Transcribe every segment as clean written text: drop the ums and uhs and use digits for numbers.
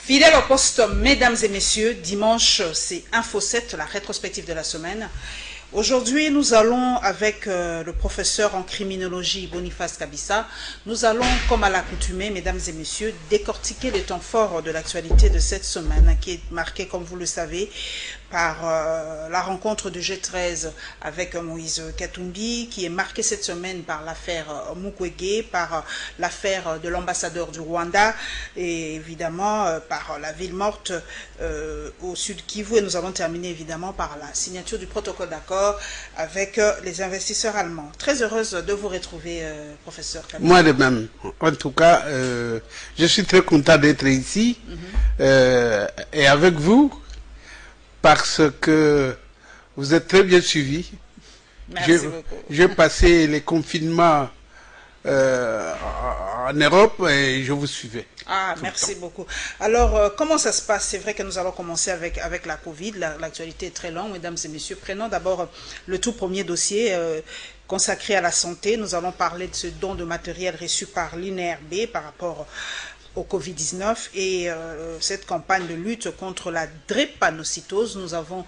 Fidèle au poste, mesdames et messieurs, dimanche, c'est Info 7, la rétrospective de la semaine. Aujourd'hui, nous allons, avec le professeur en criminologie Boniface Kabissa, nous allons, comme à l'accoutumée, mesdames et messieurs, décortiquer les temps forts de l'actualité de cette semaine, qui est marquée, comme vous le savez, par la rencontre du G13 avec Moïse Katumbi, qui est marquée cette semaine par l'affaire Mukwege, par l'affaire de l'ambassadeur du Rwanda, et évidemment par la ville morte au sud Kivu. Et nous allons terminer évidemment par la signature du protocole d'accord avec les investisseurs allemands. Très heureuse de vous retrouver, professeur Kabissa. Moi de même. En tout cas, je suis très content d'être ici et avec vous, parce que vous êtes très bien suivis. Merci beaucoup. J'ai passé les confinements en Europe et je vous suivais. Ah, merci beaucoup. Alors, comment ça se passe? C'est vrai que nous allons commencer avec la Covid. L'actualité est très longue, mesdames et messieurs. Prenons d'abord le tout premier dossier consacré à la santé. Nous allons parler de ce don de matériel reçu par l'INRB par rapport au Covid-19 et cette campagne de lutte contre la drépanocytose. Nous avons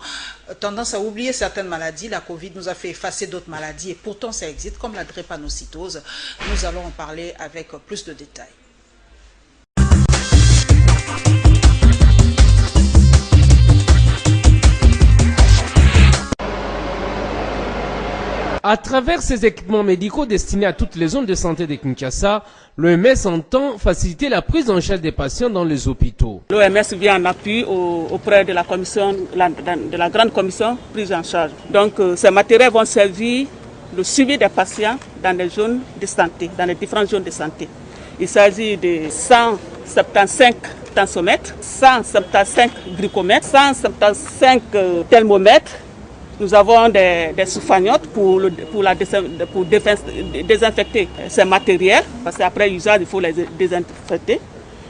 tendance à oublier certaines maladies. La Covid nous a fait effacer d'autres maladies et pourtant ça existe, comme la drépanocytose. Nous allons en parler avec plus de détails. À travers ces équipements médicaux destinés à toutes les zones de santé de Kinshasa, l'OMS entend faciliter la prise en charge des patients dans les hôpitaux. L'OMS vient en appui auprès de la commission, de la grande commission prise en charge. Donc ces matériels vont servir le suivi des patients dans les zones de santé, dans les différentes zones de santé. Il s'agit de 175 tensiomètres, 175 glycomètres, 175 thermomètres. Nous avons des soufagnottes pour désinfecter ces matériels, parce qu'après usage, il faut les désinfecter.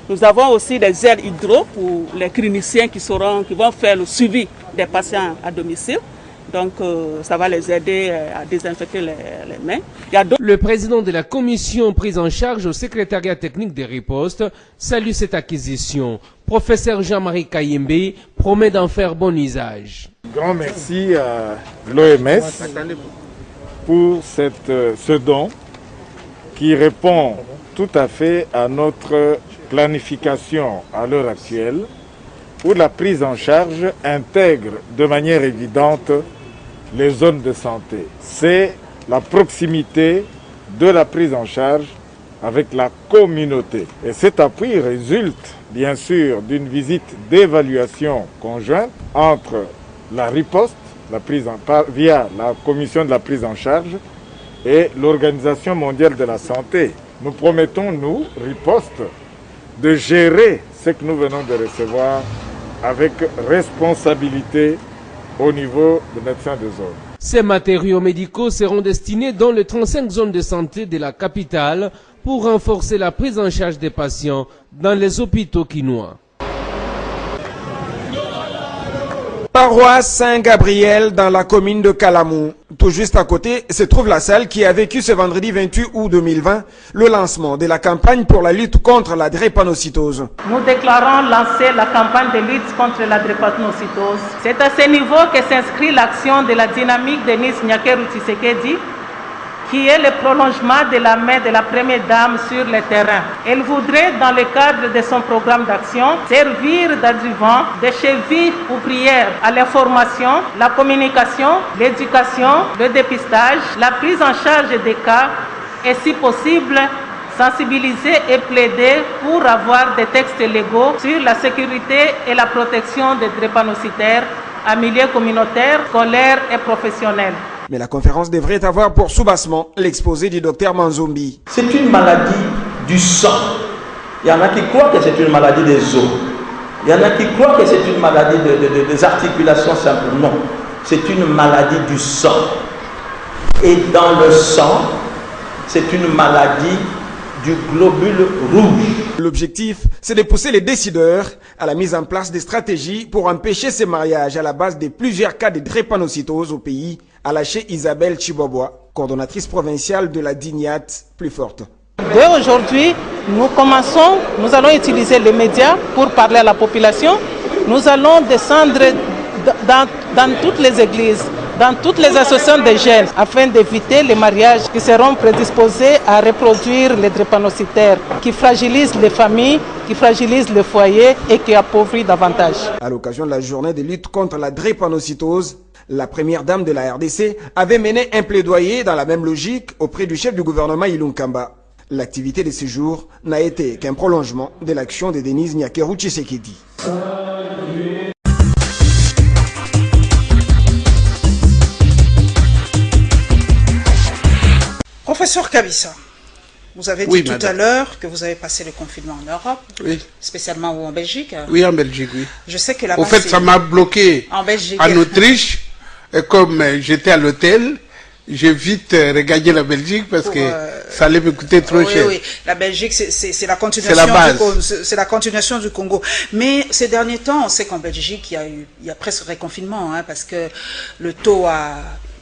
Nous avons aussi des aides hydro pour les cliniciens qui vont faire le suivi des patients à domicile. Donc, ça va les aider à désinfecter les mains. Le président de la commission prise en charge au secrétariat technique des ripostes salue cette acquisition. Professeur Jean-Marie Kayembe promet d'en faire bon usage. Grand merci à l'OMS pour ce don qui répond tout à fait à notre planification à l'heure actuelle, où la prise en charge intègre de manière évidente les zones de santé. C'est la proximité de la prise en charge avec la communauté. Et cet appui résulte bien sûr d'une visite d'évaluation conjointe entre la riposte, via la commission de la prise en charge, et l'Organisation mondiale de la santé. Nous promettons, nous, riposte, de gérer ce que nous venons de recevoir avec responsabilité au niveau des médecins de zone. Ces matériaux médicaux seront destinés dans les 35 zones de santé de la capitale pour renforcer la prise en charge des patients dans les hôpitaux quinois. Paroisse Saint-Gabriel dans la commune de Kalamou. Tout juste à côté se trouve la salle qui a vécu ce vendredi 28 août 2020 le lancement de la campagne pour la lutte contre la drépanocytose. Nous déclarons lancer la campagne de lutte contre la drépanocytose. C'est à ce niveau que s'inscrit l'action de la dynamique de Denise Nyakeru Tshisekedi, qui est le prolongement de la main de la Première Dame sur le terrain. Elle voudrait, dans le cadre de son programme d'action, servir d'adjuvant, de cheville ouvrière à l'information, la communication, l'éducation, le dépistage, la prise en charge des cas et, si possible, sensibiliser et plaider pour avoir des textes légaux sur la sécurité et la protection des drépanocytaires en milieu communautaire, scolaire et professionnel. Mais la conférence devrait avoir pour soubassement l'exposé du docteur Manzombi. C'est une maladie du sang. Il y en a qui croient que c'est une maladie des os. Il y en a qui croient que c'est une maladie des articulations simples. Non, c'est une maladie du sang. Et dans le sang, c'est une maladie du globule rouge. L'objectif, c'est de pousser les décideurs à la mise en place des stratégies pour empêcher ces mariages à la base de plusieurs cas de drépanocytose au pays, a lâché Isabelle Chibobois, coordonnatrice provinciale de la DINIAT plus forte. Dès aujourd'hui, nous allons utiliser les médias pour parler à la population. Nous allons descendre dans toutes les églises, dans toutes les associations de jeunes, afin d'éviter les mariages qui seront prédisposés à reproduire les drépanocytaires, qui fragilisent les familles, qui fragilisent le foyer et qui appauvrissent davantage. À l'occasion de la journée de lutte contre la drépanocytose, la première dame de la RDC avait mené un plaidoyer dans la même logique auprès du chef du gouvernement Ilunkamba. L'activité de ce jour n'a été qu'un prolongement de l'action de Denise Nyakeru Tshisekedi. Professeur Kabissa, vous avez dit tout à l'heure que vous avez passé le confinement en Europe, spécialement ou en Belgique. Oui, en Belgique, oui. Je sais que là-bas, au fait, ça m'a bloqué en Belgique. En Autriche. Et comme j'étais à l'hôtel, j'ai vite regagné la Belgique parce que ça allait me coûter trop cher. Oui, la Belgique, c'est la continuation. C'est la continuation du Congo. Mais ces derniers temps, on sait qu'en Belgique, il y a presque reconfinement, hein, parce que le taux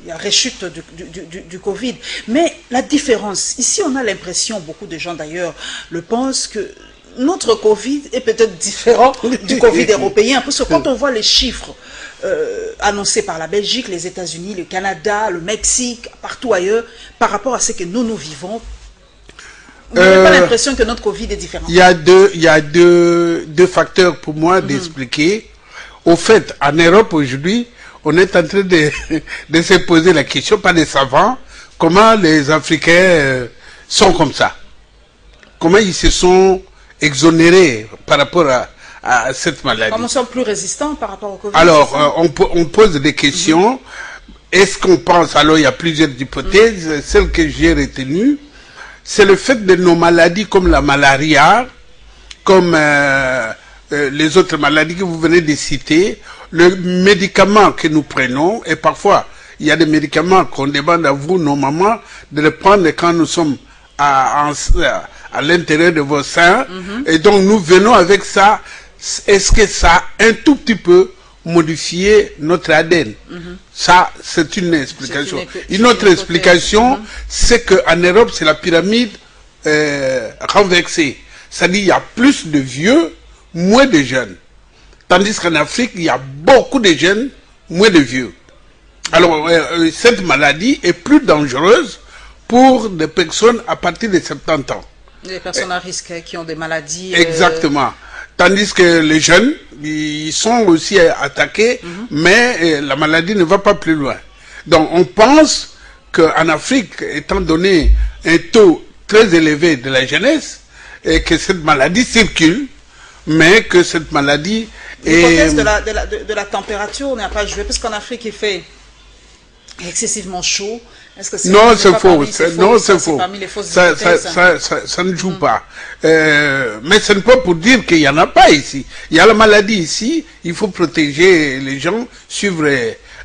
il y a rechute du Covid. Mais la différence, ici on a l'impression, beaucoup de gens d'ailleurs le pensent, que notre Covid est peut-être différent du Covid européen. Parce que quand on voit les chiffres annoncés par la Belgique, les États-Unis, le Canada, le Mexique, partout ailleurs, par rapport à ce que nous vivons, vous n'avez pas l'impression que notre Covid est différent? Il y a deux facteurs pour moi d'expliquer. Au fait, en Europe aujourd'hui, on est en train de se poser la question, par des savants, comment les Africains sont comme ça. Comment ils se sont exonérés par rapport à cette maladie. Comment ils sont plus résistants par rapport au Covid? Alors, on pose des questions. Est-ce qu'on pense, alors il y a plusieurs hypothèses, celle que j'ai retenue, c'est le fait de nos maladies comme la malaria, comme les autres maladies que vous venez de citer, le médicament que nous prenons, et parfois il y a des médicaments qu'on demande à vous, nos mamans, de les prendre quand nous sommes à l'intérieur de vos seins, et donc nous venons avec ça. Est-ce que ça a un tout petit peu modifié notre ADN? Ça, c'est une explication. Une autre explication, c'est qu'en Europe, c'est la pyramide renversée. C'est-à-dire qu'il y a plus de vieux, moins de jeunes. Tandis qu'en Afrique, il y a beaucoup de jeunes, moins de vieux. Alors, cette maladie est plus dangereuse pour des personnes à partir de 70 ans. Les personnes à risque qui ont des maladies... Exactement. Tandis que les jeunes, ils sont aussi attaqués, mais la maladie ne va pas plus loin. Donc, on pense qu'en Afrique, étant donné un taux très élevé de la jeunesse, et que cette maladie circule, mais que cette maladie... L'hypothèse de la température n'a pas joué, parce qu'en Afrique, il fait excessivement chaud. Non, c'est faux. Non, c'est faux. Ça ne joue pas. Mais ce n'est pas pour dire qu'il n'y en a pas ici. Il y a la maladie ici. Il faut protéger les gens, suivre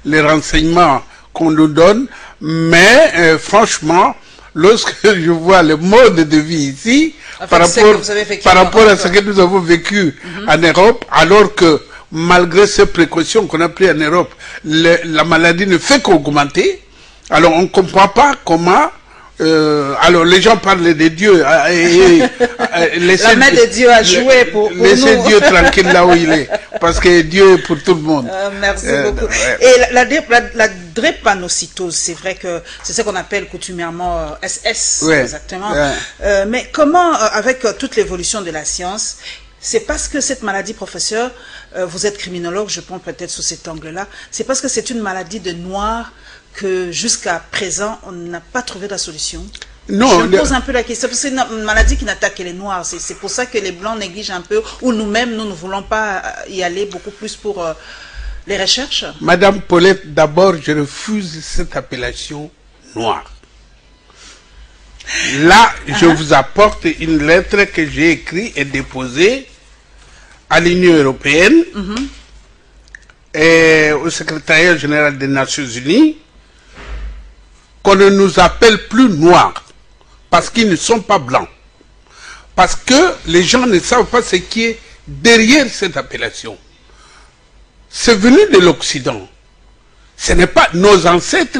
les renseignements qu'on nous donne. Mais franchement, lorsque je vois le mode de vie ici, par rapport à ce que nous avons vécu en Europe, alors que malgré ces précautions qu'on a prises en Europe, la maladie ne fait qu'augmenter. Alors on ne comprend pas comment... alors les gens parlent de Dieu. La main de Dieu a joué pour nous. Laissez Dieu tranquille là où il est. Parce que Dieu est pour tout le monde. Merci beaucoup. Et la drépanocytose, c'est vrai que c'est ce qu'on appelle coutumièrement SS. Exactement. Mais comment, avec toute l'évolution de la science, c'est parce que cette maladie, professeur, vous êtes criminologue, je prends peut-être sous cet angle-là, c'est parce que c'est une maladie de noirs que jusqu'à présent, on n'a pas trouvé la solution? Non. Je me pose un peu la question, parce que c'est une maladie qui n'attaque que les noirs. C'est pour ça que les blancs négligent un peu, ou nous-mêmes, nous ne voulons pas y aller beaucoup plus pour les recherches. Madame Paulette, d'abord, je refuse cette appellation noire. Là, je vous apporte une lettre que j'ai écrite et déposée à l'Union européenne et au secrétariat général des Nations Unies, qu'on ne nous appelle plus noirs, parce qu'ils ne sont pas blancs. Parce que les gens ne savent pas ce qui est derrière cette appellation. C'est venu de l'Occident. Ce n'est pas, nos ancêtres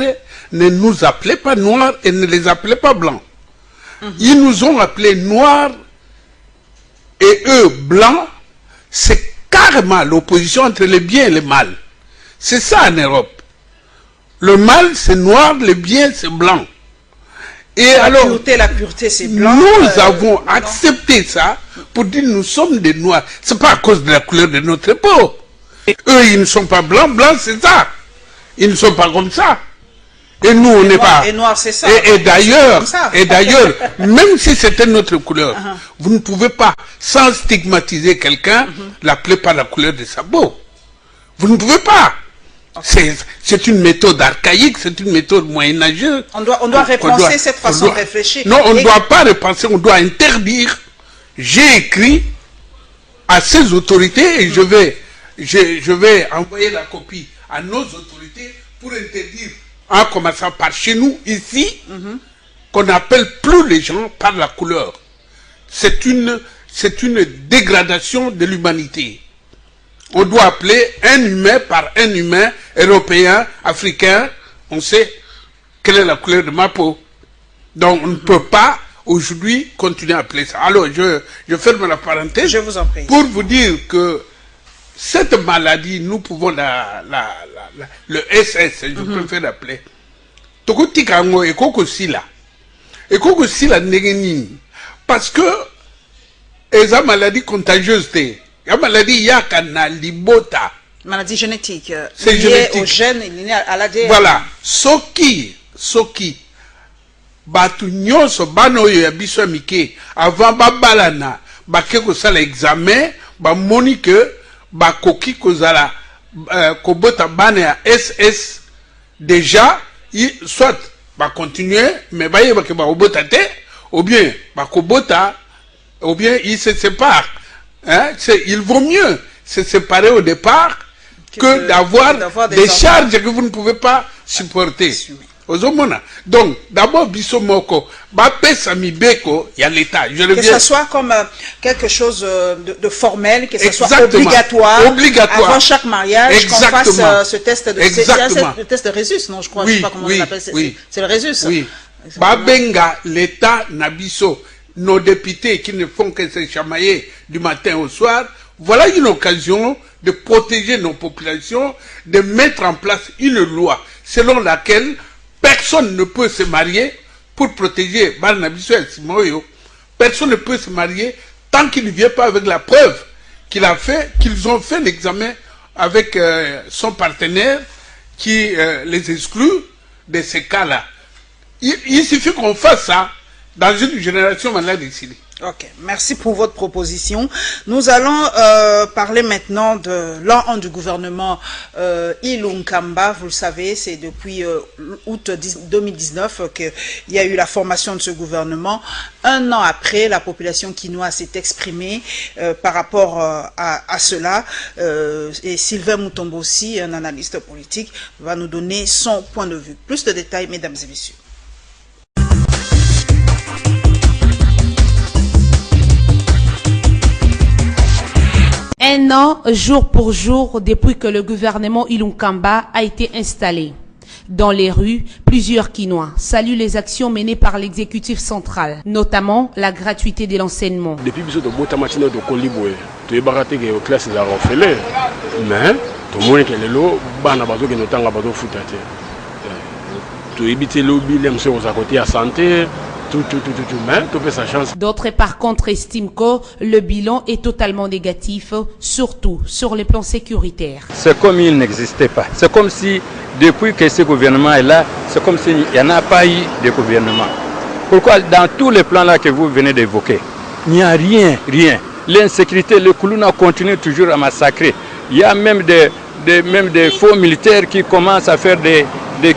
ne nous appelaient pas noirs et ne les appelaient pas blancs. Ils nous ont appelés noirs et eux blancs. C'est carrément l'opposition entre le bien et le mal. C'est ça en Europe. Le mal, c'est noir, le bien, c'est blanc. Et La pureté, c'est blanc. Nous avons accepté ça pour dire nous sommes des noirs. C'est pas à cause de la couleur de notre peau. Eux, ils ne sont pas blancs, blancs, c'est ça. Ils ne sont pas comme ça. Et nous, on n'est pas. Et noir, c'est ça. Et d'ailleurs, même si c'était notre couleur, vous ne pouvez pas, sans stigmatiser quelqu'un, l'appeler par la couleur de sa peau. Vous ne pouvez pas. C'est une méthode archaïque, c'est une méthode moyenâgeuse. On doit repenser cette façon de réfléchir. Non, on ne doit pas repenser, on doit interdire. J'ai écrit à ces autorités et je vais envoyer la copie à nos autorités pour interdire, en commençant par chez nous, ici, qu'on n'appelle plus les gens par la couleur. C'est une dégradation de l'humanité. On doit appeler un humain par un humain, européen, africain. On sait quelle est la couleur de ma peau. Donc on ne peut pas aujourd'hui continuer à appeler ça. Alors je ferme la parenthèse. Je vous en prie. Pour vous dire que cette maladie, nous pouvons le SS, je préfère l'appeler. Tokotikango et Kokosila. Et Kokosila n'est parce que c'est une maladie contagieuse. La maladie yakana libota. Maladie génétique. C'est génétique. Au gène, il est à l'ADN. Voilà. Soki. Batu nyonso bano yo ya biso mike avant babalana bake ko sala examen ba moni que ba koki ko zala kobota bana ya SS déjà soit ba continuer mais ba yeba ke ba kobota te ou bien ba kobota ou bien ils se séparent. Hein? Il vaut mieux se séparer au départ que d'avoir des charges que vous ne pouvez pas supporter. Donc, d'abord, Bissomoko, Beko, il y a l'État. Que ce soit comme quelque chose de formel, que ce soit obligatoire. Avant chaque mariage, qu'on fasse ce test de le test de Rhésus, non, je crois, je sais pas comment on l'appelle. C'est le Rhésus. Oui. Babenga, l'État, Nabiso, nos députés qui ne font que se chamailler du matin au soir, voilà une occasion de protéger nos populations, de mettre en place une loi selon laquelle personne ne peut se marier pour protéger Barnabiso et Simoyo. Personne ne peut se marier tant qu'il ne vient pas avec la preuve qu'ils ont fait l'examen avec son partenaire qui les exclut de ces cas-là. Il suffit qu'on fasse ça dans une génération maintenant décidée. Ok, merci pour votre proposition. Nous allons parler maintenant de l'an 1 du gouvernement Ilunkamba. Vous le savez, c'est depuis août 2019 qu'il y a eu la formation de ce gouvernement. Un an après, la population quinoise s'est exprimée par rapport à cela. Et Sylvain Mutombo aussi, un analyste politique, va nous donner son point de vue. Plus de détails, mesdames et messieurs. Un an, jour pour jour, depuis que le gouvernement Ilunkamba a été installé. Dans les rues, plusieurs Quinois saluent les actions menées par l'exécutif central, notamment la gratuité de l'enseignement. Depuis que nous de Koliboué, tu es baraté que les classes sont orphelines, mais tout le monde est là, tu évites le bilan aux à côté à santé. D'autres par contre estiment que le bilan est totalement négatif, surtout sur le plan sécuritaire. C'est comme il n'existait pas. C'est comme si depuis que ce gouvernement est là, c'est comme s'il n'y en a pas eu de gouvernement. Pourquoi dans tous les plans là que vous venez d'évoquer, il n'y a rien. L'insécurité, le Koulouna continue toujours à massacrer. Il y a même des faux militaires qui commencent à faire des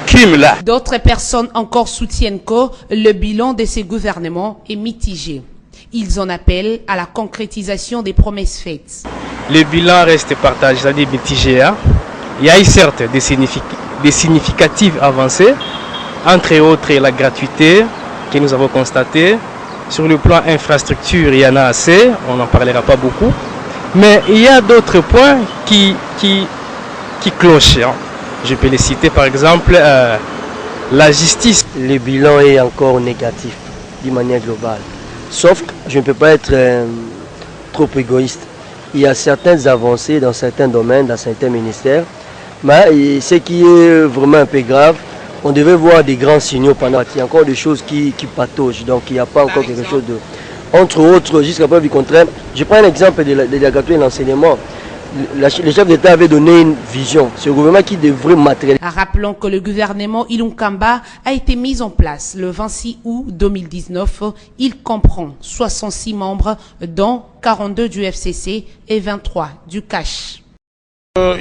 crimes là. D'autres personnes encore soutiennent que le bilan de ces gouvernements est mitigé. Ils en appellent à la concrétisation des promesses faites. Le bilan reste partagé, c'est-à-dire mitigé. Il y a eu certes des significatives avancées, entre autres la gratuité que nous avons constatée. Sur le plan infrastructure, il y en a assez, on n'en parlera pas beaucoup. Mais il y a d'autres points qui clochent. Je peux les citer par exemple, la justice. Le bilan est encore négatif. d'une manière globale. Sauf que je ne peux pas être trop égoïste. Il y a certaines avancées dans certains domaines, dans certains ministères, mais ce qui est vraiment un peu grave, on devait voir des grands signaux pendant. Il y a encore des choses qui pataugent, donc il n'y a pas encore quelque chose de... Entre autres, jusqu'à preuve du contraire, je prends un exemple de la gratuité de l'enseignement. Le chef d'État avait donné une vision. C'est le gouvernement qui devrait matérialiser. Rappelons que le gouvernement Ilunkamba a été mis en place le 26 août 2019. Il comprend 66 membres, dont 42 du FCC et 23 du CACH.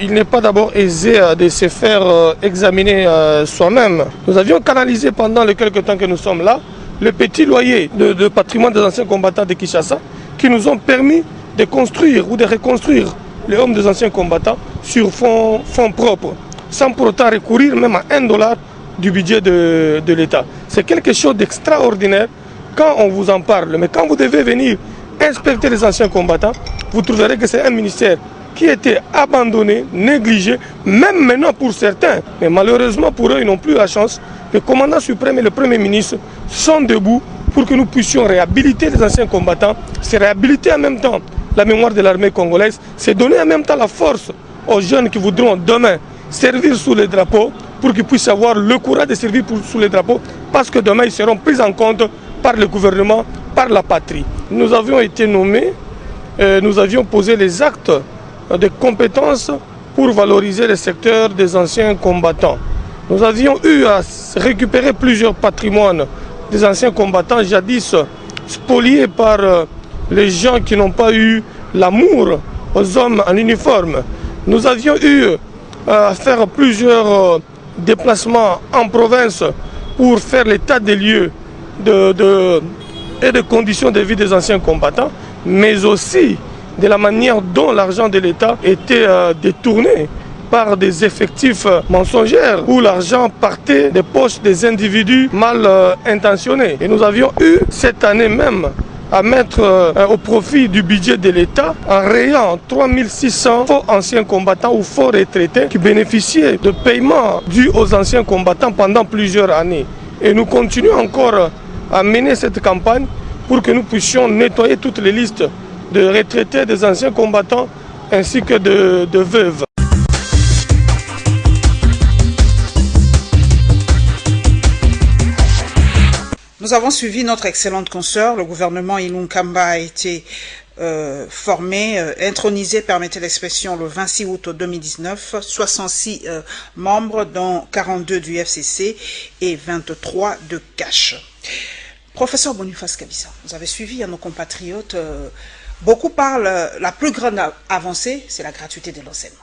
Il n'est pas d'abord aisé de se faire examiner soi-même. Nous avions canalisé pendant les quelques temps que nous sommes là le petit loyer de patrimoine des anciens combattants de Kinshasa qui nous ont permis de construire ou de reconstruire les hommes des anciens combattants sur fonds propres, sans pour autant recourir même à $1 du budget de l'État. C'est quelque chose d'extraordinaire quand on vous en parle. Mais quand vous devez venir inspecter les anciens combattants, vous trouverez que c'est un ministère qui était abandonné, négligé, même maintenant pour certains. Mais malheureusement pour eux, ils n'ont plus la chance. Le commandant suprême et le premier ministre sont debout pour que nous puissions réhabiliter les anciens combattants. C'est réhabiliter en même temps la mémoire de l'armée congolaise. C'est donner en même temps la force aux jeunes qui voudront demain servir sous les drapeaux pour qu'ils puissent avoir le courage de servir sous les drapeaux parce que demain ils seront pris en compte par le gouvernement, par la patrie. Nous avions été nommés, nous avions posé les actes de compétences pour valoriser le secteur des anciens combattants. Nous avions eu à récupérer plusieurs patrimoines des anciens combattants jadis spoliés par les gens qui n'ont pas eu l'amour aux hommes en uniforme. Nous avions eu à faire plusieurs déplacements en province pour faire l'état des lieux et des conditions de vie des anciens combattants, mais aussi de la manière dont l'argent de l'État était détourné par des effectifs mensongers où l'argent partait des poches des individus mal intentionnés. Et nous avions eu cette année même à mettre au profit du budget de l'État en rayant 3600 faux anciens combattants ou faux retraités qui bénéficiaient de paiements dus aux anciens combattants pendant plusieurs années. Et nous continuons encore à mener cette campagne pour que nous puissions nettoyer toutes les listes de retraités des anciens combattants ainsi que de veuves. Nous avons suivi notre excellente consoeur. Le gouvernement Ilunkamba a été formé, intronisé, permettez l'expression, le 26 août 2019. 66 membres, dont 42 du FCC et 23 de CACH. Professeur Boniface Kabissa, vous avez suivi à nos compatriotes. Beaucoup parlent, la plus grande avancée, c'est la gratuité de l'enseignement.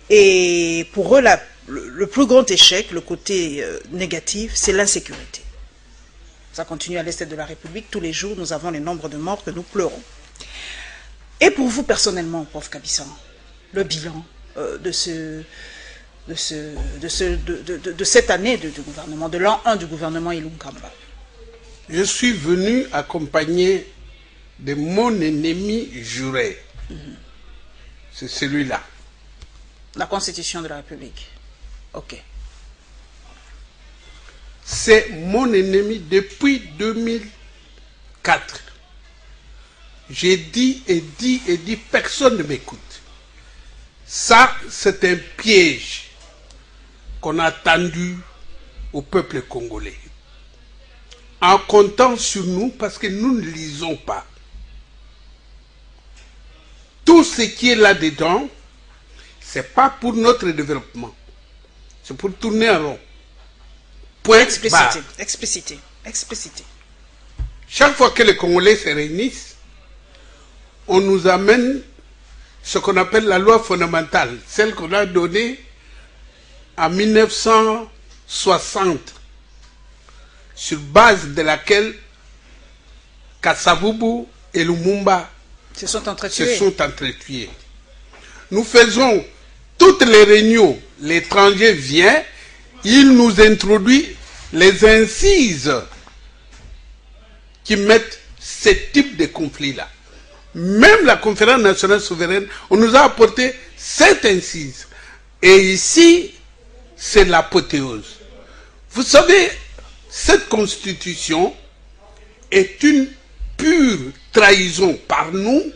Et pour eux, le plus grand échec, le côté négatif, c'est l'insécurité. Ça continue à l'est de la République. Tous les jours, nous avons les nombres de morts que nous pleurons. Et pour vous, personnellement, prof Kabissa, le bilan de cette année du gouvernement, de l'an 1 du gouvernement Ilunkamba. Je suis venu accompagné de mon ennemi juré. C'est celui-là. La Constitution de la République. Ok. C'est mon ennemi depuis 2004. J'ai dit et dit et dit, personne ne m'écoute. Ça, c'est un piège qu'on a tendu au peuple congolais. En comptant sur nous, parce que nous ne lisons pas. Tout ce qui est là-dedans, c'est pas pour notre développement. C'est pour tourner en rond. Point explicité, explicité, explicité. Chaque fois que les Congolais se réunissent, on nous amène ce qu'on appelle la loi fondamentale, celle qu'on a donnée en 1960, sur base de laquelle Kasavubu et Lumumba se sont entretués. Nous faisons toutes les réunions, l'étranger vient, il nous introduit les incises qui mettent ce type de conflit-là. Même la conférence nationale souveraine, on nous a apporté cette incise. Et ici, c'est l'apothéose. Vous savez, cette constitution est une pure trahison par nous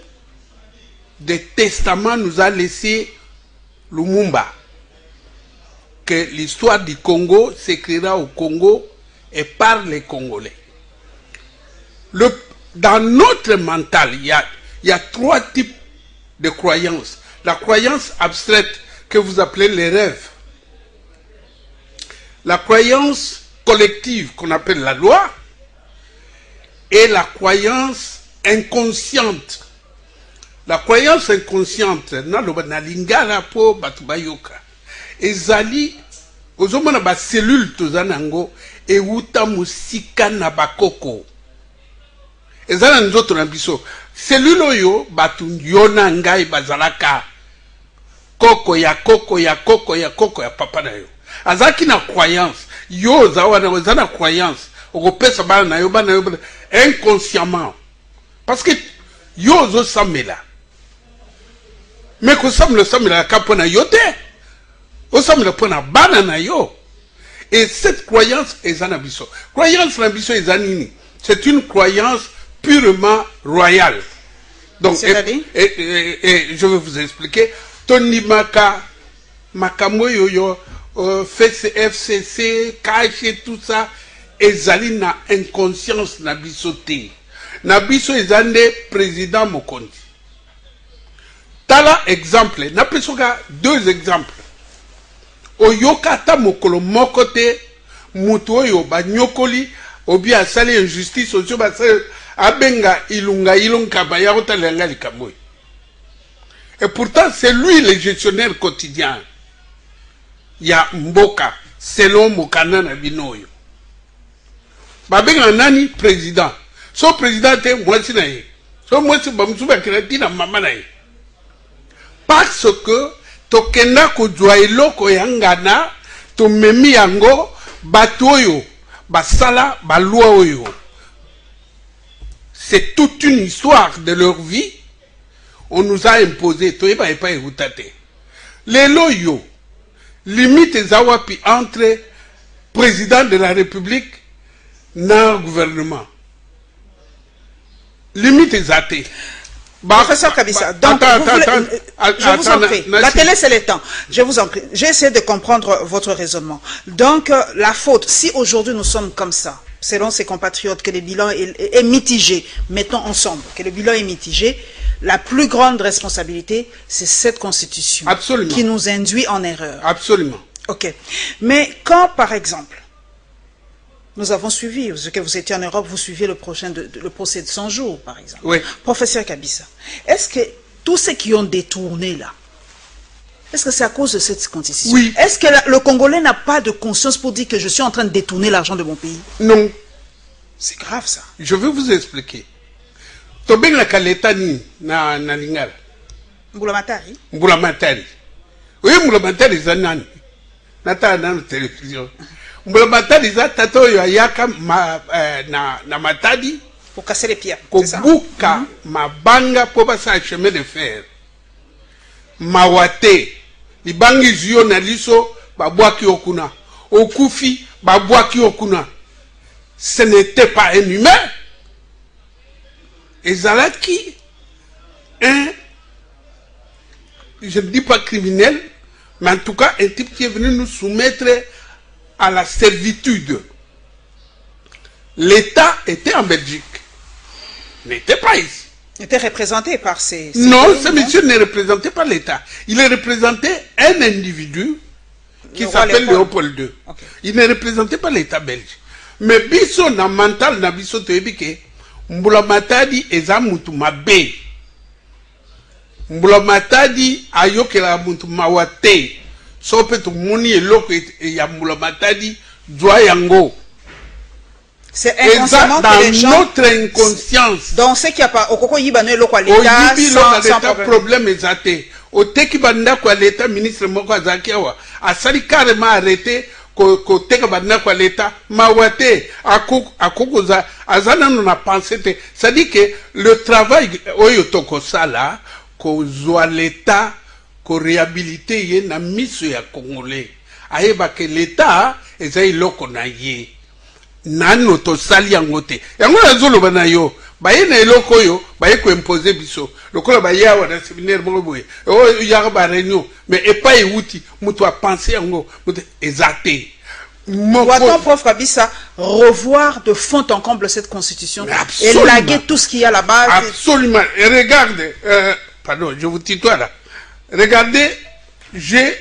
des testaments nous a laissé Lumumba. Que l'histoire du Congo s'écrira au Congo et par les Congolais. Dans notre mental, il y a 3 types de croyances. La croyance abstraite que vous appelez les rêves. La croyance collective qu'on appelle la loi. Et la croyance inconsciente. La croyance inconsciente, na lingala po batubayoka. Ezali, ozomona ba cellule tozanango, e uta musika na bakoko. Ezala nzoto na biso. Cellule oyo, batu yona ngai bazalaka. Koko ya koko ya koko ya koko ya papa na yo. Azaki na croyance. Yo zana croyance. Okopesa bana na yo, inconsciemment. Parce que yo zo samela. Mais ko samela kapona yote. O samela pona bana na yo. Et cette croyance est zanabiso. Croyance nabiso est zanini. C'est une croyance purement royale. Donc, et je vais vous expliquer. Tony Maka, Makamo Yoyo, FCC, KH, tout ça, ezali na inconscience nabiso te. Nabiso ezande président Mokondi. Tala exemple, na pesoka 2 exemples. Oyoka ta mokolo mokote, mutu oyo ba nyokoli, obi asali injustice, oyo ba abenga ilunga bayarota lenga likamboy. Et pourtant, c'est lui le gestionnaire quotidien. Il y a Mboka, selon Mokana na binoyo. Babenga nani président. Son président te mwasi na ye. Son mwasi bamsuba kirati na mama na ye. Parce que tokenda kujwa eloko yangana, to memi yango batoyo, basala balua oyo. C'est toute une histoire de leur vie. On nous a imposé, toyeba epa ehutate. Les loyo, limite zawapi entre président de la République na gouvernement. Limite zate. Professeur Kabissa, donc je vous en prie, la télé c'est le temps, je vous en prie, j'ai essayé de comprendre votre raisonnement. Donc la faute, si aujourd'hui nous sommes comme ça, selon ses compatriotes, que le bilan est mitigé, mettons ensemble, que le bilan est mitigé, la plus grande responsabilité, c'est cette constitution. Absolument. Qui nous induit en erreur. Absolument. Ok. Mais quand, par exemple, nous avons suivi, parce que vous étiez en Europe, vous suivez le procès de 100 jours, par exemple. Oui. Professeur Kabissa, est-ce que tous ceux qui ont détourné là, est-ce que c'est à cause de cette constitution? Oui. Est-ce que le Congolais n'a pas de conscience pour dire que je suis en train de détourner l'argent de mon pays? Non. C'est grave ça. Je vais vous expliquer. Tobeng la kaletani na lingala. Mbulamatari. Mbulamatari. Oui, Mbulamatari zanani. Nata na télévision. Mbulamatari za tato yo ayaka na matadi. Pour casser les pierres. Kobuka mabanga po basa chemin de fer. Mawate. Libangi zio na liso babwaki okuna. Okufi babwaki okuna. Ce n'était pas un humain. Et Zalaki, je ne dis pas criminel, mais en tout cas un type qui est venu nous soumettre à la servitude. L'État était en Belgique, n'était pas ici. Il était représenté par ces... Non, ce monsieur n'est représenté par l'État. Il est représenté un individu qui s'appelle Léopold II. Okay. Il n'est représenté par l'État belge. Mais biso na mental na biso toyebike Mbulamatadi eza mutu mabe. Mbulamatadi ayokela mutu mawate. So pe to moni eloko ya Mbulamatadi joa yango. C'est inconsciemment dans que les gens... notre inconscience. Donc ce qui a pas okoko yibano eloko l'État sans problème ezate. Oteki banda kwa l'État ministre moko azaki awa asali carrément arrêté ko teka banda kwa l'État mawate akokoza azana na pensé te. Ça dit que le travail oyo toko sala ko zwa l'État ko réhabiliter ye na miso ya Congolais ayeba que l'État ezai loko na ye nano tosali yango te yango nazoloba na yo baye na eloko oyo baye koimpose biso lokola baye awa na séminaire moko boye oyo yaka ba réunion mais epai euti moto apense yango moto eza te. Doit-on, prof Kabisa, revoir de fond en comble cette constitution et laguer tout ce qu'il y a là-bas? Absolument. Et regardez, pardon, je vous tutoie là. Regardez, j'ai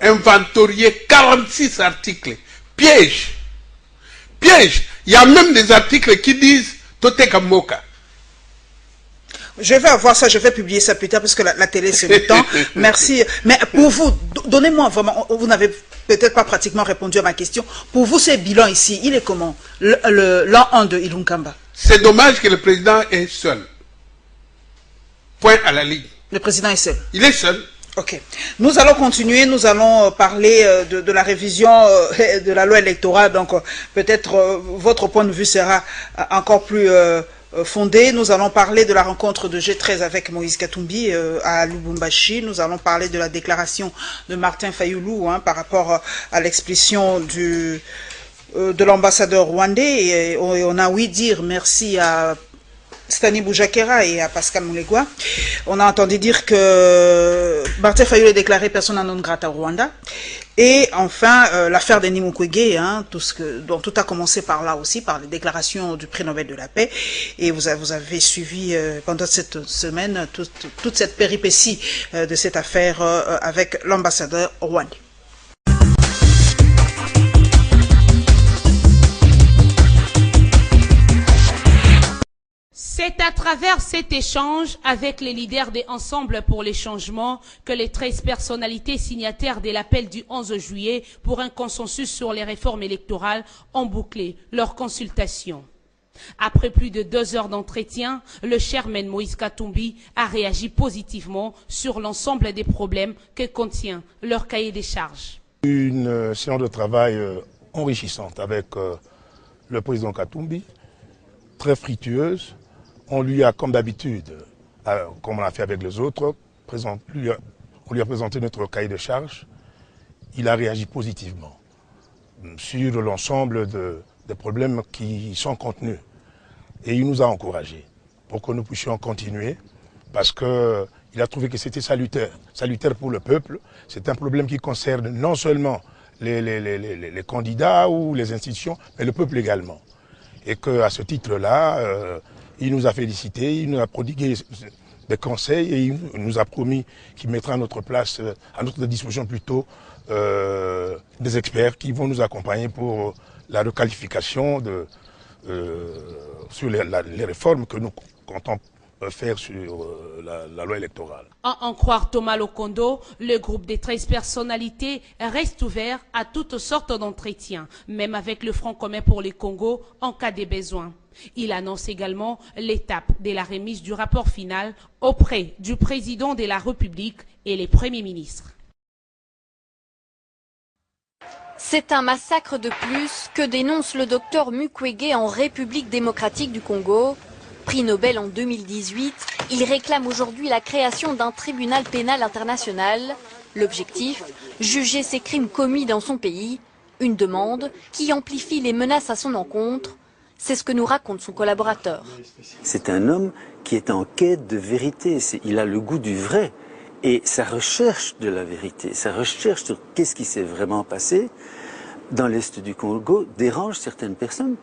inventorié 46 articles. Piège. Piège. Il y a même des articles qui disent Toteka Moka. Je vais avoir ça, je vais publier ça plus tard parce que la télé c'est le temps. Merci. Mais pour vous, donnez-moi vraiment, vous n'avez peut-être pas pratiquement répondu à ma question. Pour vous, ce bilan ici, il est comment? L'an 1 de Ilunkamba. C'est dommage que le président est seul. Point à la ligne. Le président est seul. Il est seul. Ok. Nous allons continuer, nous allons parler de la révision de la loi électorale. Donc peut-être votre point de vue sera encore plus fondé. Nous allons parler de la rencontre de G13 avec Moïse Katumbi à Lubumbashi. Nous allons parler de la déclaration de Martin Fayulu par rapport à l'expulsion de l'ambassadeur rwandais. Et on a ouï dire merci à Stani Boujakera et à Pascal Moulegua. On a entendu dire que Martin Fayulu est déclaré persona non grata au Rwanda. Et enfin, l'affaire de Mukwege, dont tout a commencé par là aussi, par les déclarations du prix Nobel de la paix. Et vous avez suivi pendant cette semaine toute cette péripétie de cette affaire avec l'ambassadeur rwandais. C'est à travers cet échange avec les leaders des Ensemble pour les changements que les 13 personnalités signataires de l'appel du 11 juillet pour un consensus sur les réformes électorales ont bouclé leur consultation. Après plus de 2 heures d'entretien, le chairman Moïse Katumbi a réagi positivement sur l'ensemble des problèmes que contient leur cahier des charges. Une séance de travail enrichissante avec le président Katumbi, très fructueuse. On lui a, comme d'habitude, comme on l'a fait avec les autres, on lui a présenté notre cahier de charges. Il a réagi positivement sur l'ensemble des problèmes qui sont contenus. Et il nous a encouragés pour que nous puissions continuer parce qu'il a trouvé que c'était salutaire pour le peuple. C'est un problème qui concerne non seulement les candidats ou les institutions, mais le peuple également. Et qu'à ce titre-là, il nous a félicités, il nous a prodigué des conseils et il nous a promis qu'il mettra à notre place, à notre disposition plutôt, des experts qui vont nous accompagner pour la requalification sur les réformes que nous comptons faire sur la loi électorale. En croire Thomas Lokondo, le groupe des 13 personnalités reste ouvert à toutes sortes d'entretiens, même avec le Front commun pour les Congo en cas de besoin. Il annonce également l'étape de la remise du rapport final auprès du président de la République et les premiers ministres. C'est un massacre de plus que dénonce le docteur Mukwege en République démocratique du Congo. Prix Nobel en 2018, il réclame aujourd'hui la création d'un tribunal pénal international. L'objectif, juger ces crimes commis dans son pays. Une demande qui amplifie les menaces à son encontre. C'est ce que nous raconte son collaborateur. C'est un homme qui est en quête de vérité. Il a le goût du vrai. Et sa recherche de la vérité, sa recherche sur qu'est-ce qui s'est vraiment passé dans l'Est du Congo dérange certaines personnes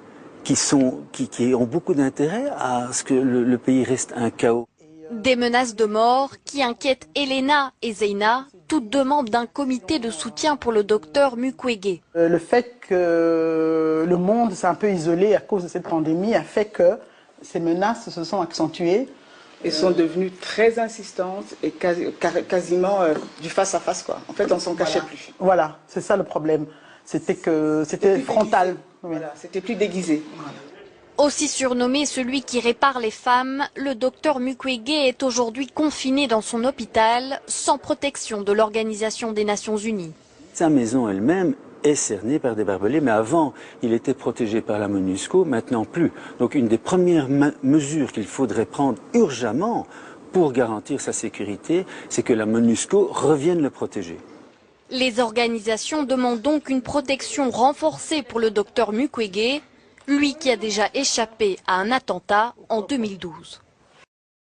qui ont beaucoup d'intérêt à ce que le pays reste un chaos. Des menaces de mort qui inquiètent Elena et Zeina, toutes deux membres d'un comité de soutien pour le docteur Mukwege. Le fait que le monde s'est un peu isolé à cause de cette pandémie a fait que ces menaces se sont accentuées. Et sont devenues très insistantes et quasiment du face-à-face, quoi. En fait, on s'en cachait plus. Voilà, c'est ça le problème. C'était frontal. Voilà, c'était plus déguisé. Voilà. Aussi surnommé celui qui répare les femmes, le docteur Mukwege est aujourd'hui confiné dans son hôpital sans protection de l'Organisation des Nations Unies. Sa maison elle-même est cernée par des barbelés, mais avant, il était protégé par la MONUSCO, maintenant plus. Donc une des premières mesures qu'il faudrait prendre urgemment pour garantir sa sécurité, c'est que la MONUSCO revienne le protéger. Les organisations demandent donc une protection renforcée pour le docteur Mukwege. lui qui a déjà échappé à un attentat en 2012.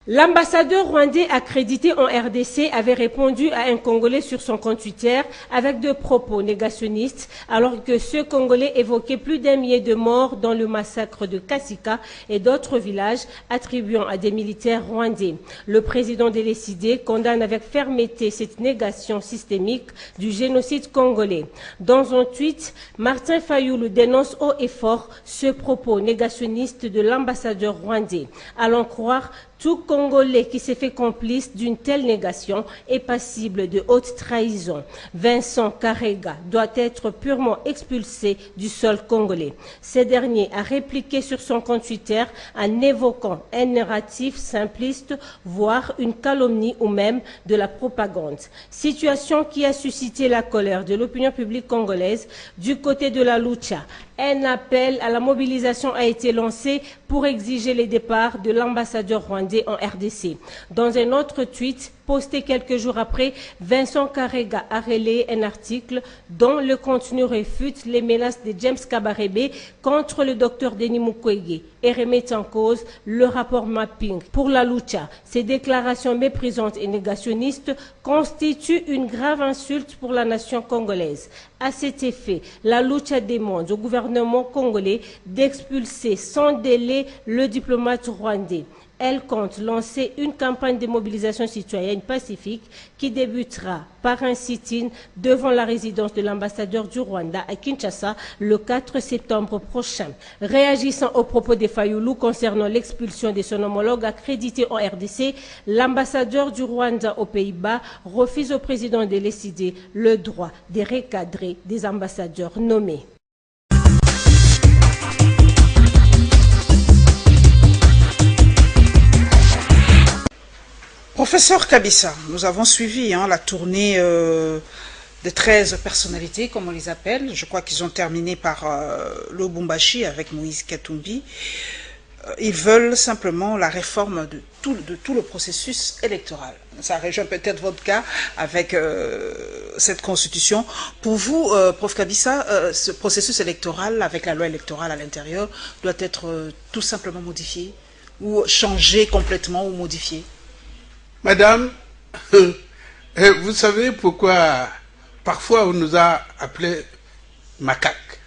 L'ambassadeur rwandais accrédité en RDC avait répondu à un Congolais sur son compte Twitter avec de propos négationnistes, alors que ce Congolais évoquait plus d'1 millier de morts dans le massacre de Kasika et d'autres villages attribuant à des militaires rwandais. Le président délécidé condamne avec fermeté cette négation systémique du génocide congolais. Dans un tweet, Martin Fayulu dénonce haut et fort ce propos négationniste de l'ambassadeur rwandais. Allons croire, tout Congolais qui s'est fait complice d'une telle négation est passible de haute trahison. Vincent Karega doit être purement expulsé du sol congolais. Ce dernier a répliqué sur son compte Twitter en évoquant un narratif simpliste, voire une calomnie ou même de la propagande. Situation qui a suscité la colère de l'opinion publique congolaise. Du côté de la Lucha, un appel à la mobilisation a été lancé pour exiger le départ de l'ambassadeur rwandais en RDC. Dans un autre tweet posté quelques jours après, Vincent Karega a relayé un article dont le contenu réfute les menaces de James Kabarebe contre le docteur Denis Mukwege et remet en cause le rapport mapping. Pour la Lucha, ces déclarations méprisantes et négationnistes constituent une grave insulte pour la nation congolaise. À cet effet, la Lucha demande au gouvernement congolais d'expulser sans délai le diplomate rwandais. Elle compte lancer une campagne de mobilisation citoyenne pacifique qui débutera par un sit-in devant la résidence de l'ambassadeur du Rwanda à Kinshasa le 4 septembre prochain. Réagissant aux propos de Fayulu concernant l'expulsion de son homologue accrédité en RDC, l'ambassadeur du Rwanda aux Pays-Bas refuse au président de décider le droit de recadrer des ambassadeurs nommés. Professeur Kabissa, nous avons suivi la tournée de 13 personnalités, comme on les appelle. Je crois qu'ils ont terminé par le Lubumbashi avec Moïse Katumbi. Ils veulent simplement la réforme de tout le processus électoral. Ça rejoint peut-être votre cas avec cette constitution. Pour vous, Prof Kabissa, ce processus électoral avec la loi électorale à l'intérieur doit être tout simplement modifié ou changé complètement ou modifié? Madame, vous savez pourquoi parfois on nous a appelés macaques?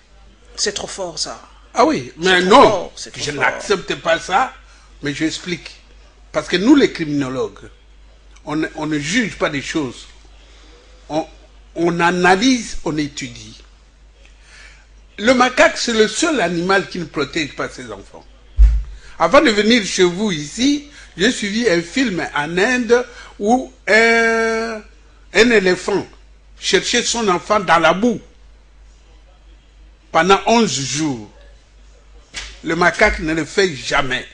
C'est trop fort ça. Ah oui, mais non, je n'accepte pas ça, mais je explique. Parce que nous les criminologues, on ne juge pas des choses. On analyse, on étudie. Le macaque, c'est le seul animal qui ne protège pas ses enfants. Avant de venir chez vous ici, j'ai suivi un film en Inde où un éléphant cherchait son enfant dans la boue pendant 11 jours. Le macaque ne le fait jamais.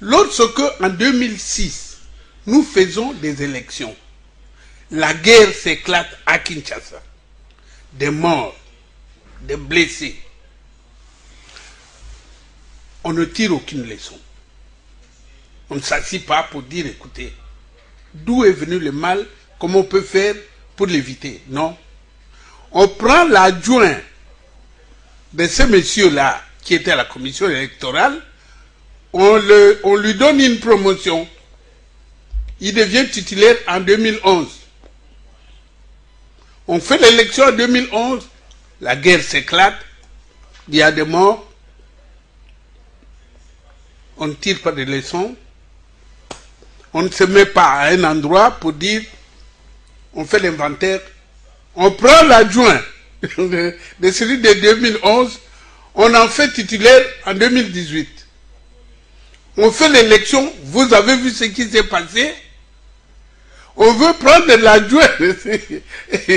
Lorsque, en 2006, nous faisons des élections, la guerre s'éclate à Kinshasa. Des morts, des blessés. On ne tire aucune leçon. On ne s'assit pas pour dire, écoutez, d'où est venu le mal, comment on peut faire pour l'éviter. Non. On prend l'adjoint de ce monsieur-là, qui était à la commission électorale, on lui donne une promotion. Il devient titulaire en 2011. On fait l'élection en 2011, la guerre s'éclate, il y a des morts, on ne tire pas de leçons. On ne se met pas à un endroit pour dire, on fait l'inventaire, on prend l'adjoint de celui de 2011, on en fait titulaire en 2018. On fait l'élection, vous avez vu ce qui s'est passé. On veut prendre l'adjoint.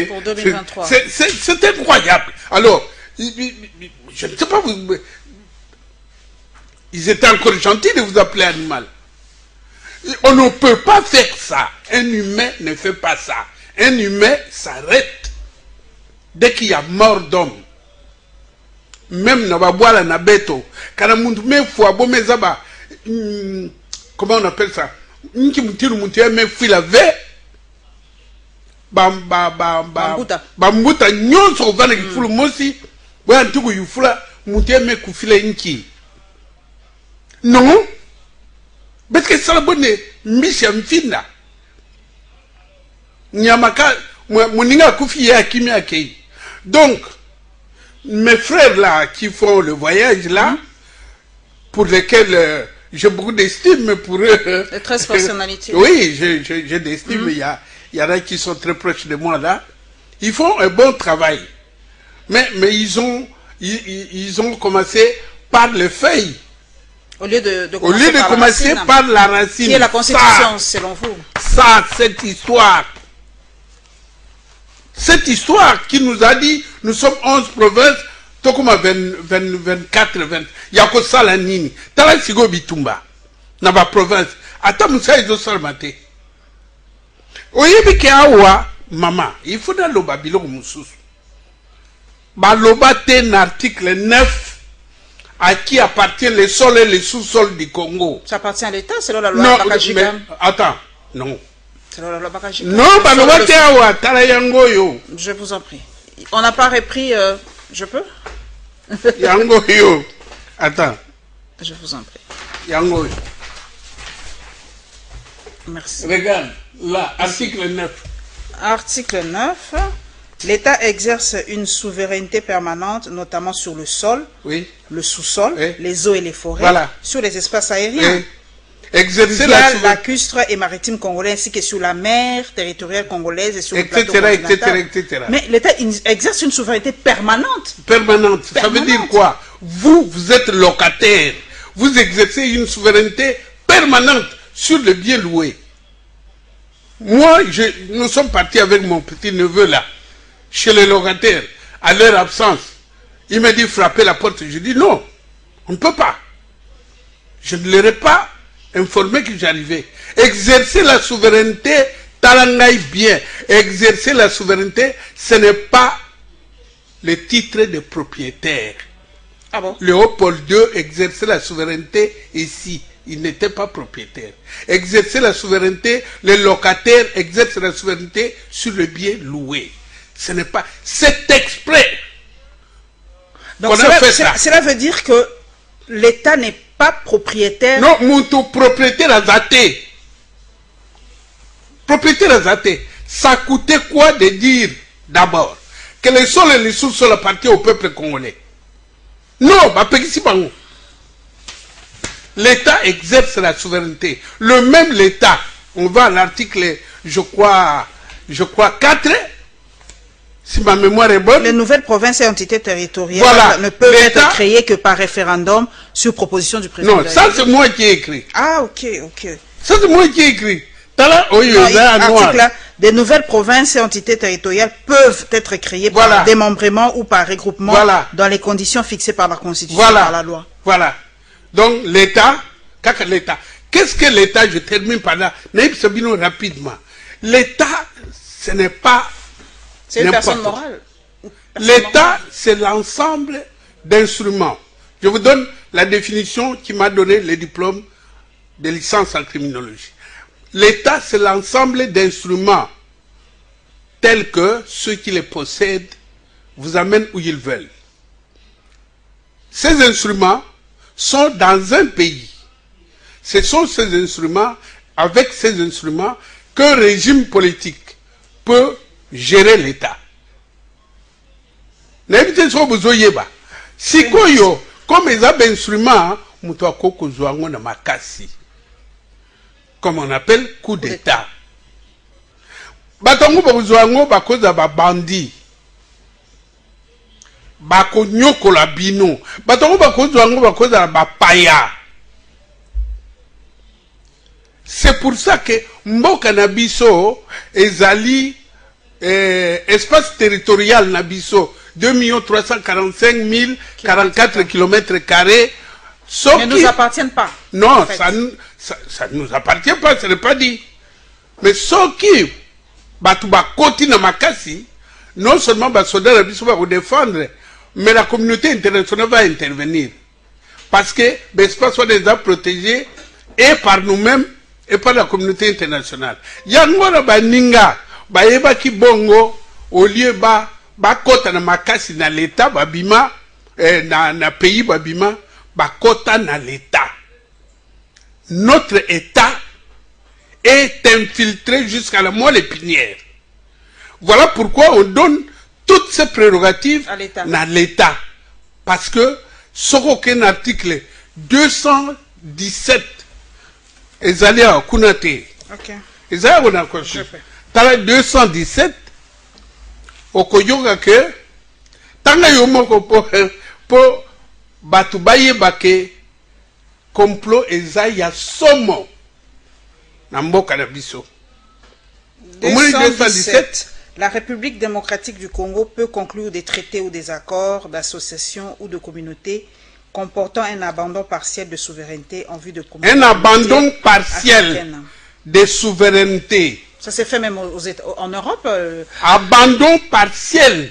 Pour 2023. C'est incroyable. Alors, je ne sais pas, ils étaient encore gentils de vous appeler animal. On ne peut pas faire ça. Un humain ne fait pas ça. Un humain s'arrête dès qu'il y a mort d'homme. Même na babwala na beto. Kana muntu mefwa bo mezaba. Comment on appelle ça? Nki mutiru mutia mefi la ve. Bambuta nyonso vana kifulu mosi Bwa ntuku yufula muteme kufila inki. Non. Parce que ça bonne mission mfinda. Nyamaka moninga kufi ya kimi akei. Donc mes frères là qui font le voyage là, pour lesquels j'ai beaucoup d'estime pour eux. Les 13 personnalités. Oui, j'ai d'estime. Il y en a qui sont très proches de moi là. Ils font un bon travail. Mais ils ont commencé par les feuilles. Au lieu de commencer par la racine. Qui est la Constitution, selon vous? Ça, cette histoire. Cette histoire qui nous a dit, nous sommes 11 provinces, Tokuma 24, 20. Il y a que ça la nini. Tala sigo bitumba. Naba province. Ata musa izo salmate. Oyebi ke awa, mama, il faut dans le Babylone mususu. Baloba ten article 9 à qui appartient le sol et le sous-sol du Congo. Ça appartient à l'État, selon la loi Bakajika. Attends, non. Selon la loi Bakajika. Non, baloba te awa, tala yango yo. Je vous en prie. On n'a pas repris, je peux? Yango yo. Attends. Je vous en prie. Yango yo. Merci. Regarde, là, article 9. Article 9. L'État exerce une souveraineté permanente, notamment sur le sol, le sous-sol, les eaux et les forêts, sur les espaces aériens, exercer lacustre et maritime congolais, ainsi que sur la mer territoriale congolaise et sur le plateau continental. etc. Mais l'État exerce une souveraineté permanente. Permanente. Ça veut dire quoi? Vous êtes locataire. Vous exercez une souveraineté permanente sur le bien loué. Moi, nous sommes partis avec mon petit-neveu là, chez les locataires, à leur absence. Il m'a dit frapper la porte. Je dis non, on ne peut pas. Je ne leur ai pas informé que j'arrivais. Exercer la souveraineté, talangaï bien. Exercer la souveraineté, ce n'est pas le titre de propriétaire. Ah bon? Léopold II exerçait la souveraineté ici. Il n'était pas propriétaire. Exercer la souveraineté, les locataires exercent la souveraineté sur le bien loué. Ce n'est pas... C'est exprès. Donc cela veut dire que l'État n'est pas propriétaire. Non, mon propriétaire a zaté. Propriétaire a zaté. Ça coûtait quoi de dire d'abord que les sols et les sous-sols appartiennent au peuple congolais? Non, bah l'État exerce la souveraineté. Le même l'État, on va à l'article, je crois 4, si ma mémoire est bonne. Les nouvelles provinces et entités territoriales ne peuvent être créées que par référendum sur proposition du président. Non, ça c'est moi qui ai écrit. Ah, ok. Ça c'est moi qui ai écrit. Des nouvelles provinces et entités territoriales peuvent être créées par démembrement ou par regroupement dans les conditions fixées par la Constitution, par la loi. Voilà. Donc l'État, qu'est-ce que l'État? Je termine par là. Naïb Sabino rapidement. L'État, ce n'est pas... C'est une personne morale. L'État, c'est l'ensemble d'instruments. Je vous donne la définition qui m'a donné le diplôme de licence en criminologie. L'État, c'est l'ensemble d'instruments tels que ceux qui les possèdent vous amènent où ils veulent. Ces instruments sont dans un pays. Ce sont ces instruments, avec ces instruments, qu'un régime politique peut gérer l'État. N'évitez pas besoin de si koyo, comme ils ont des instruments, comme on appelle coup d'État. Batongo bazwango bakoza ba bandi. Bako nyoko la bino. Batongo bakozwango bakoza ba paya. C'est pour ça que mboka na biso ezali espace territorial na biso 2 345 044 km². Ne nous appartiennent pas. Non, en fait. Ça ne nous appartient pas, ce n'est pas dit. Mais ce qui va continuer makasi, non seulement va défendre, mais la communauté internationale va intervenir. Parce que l'espace soit déjà protégé et par nous-mêmes et par la communauté internationale. Yangora ba ninga, ba yeba ki bongo, au lieu ba bakota na makasi na l'État babima na pays babima bakota na l'État. Notre État est infiltré jusqu'à la moelle épinière. Voilà pourquoi on donne toutes ces prérogatives à l'État. Parce que, sur aucun article 217, ils allaient à Kunate. Ils allaient à Kunate. Dans le 217, au Koyoga que, tanga yomoko pour batubaye bake, complot ezaya somo. Namboka na biso. 217. La République démocratique du Congo peut conclure des traités ou des accords d'association ou de communauté comportant un abandon partiel de souveraineté en vue de communauté. Un abandon partiel de souveraineté. Ça s'est fait même en Europe. Abandon partiel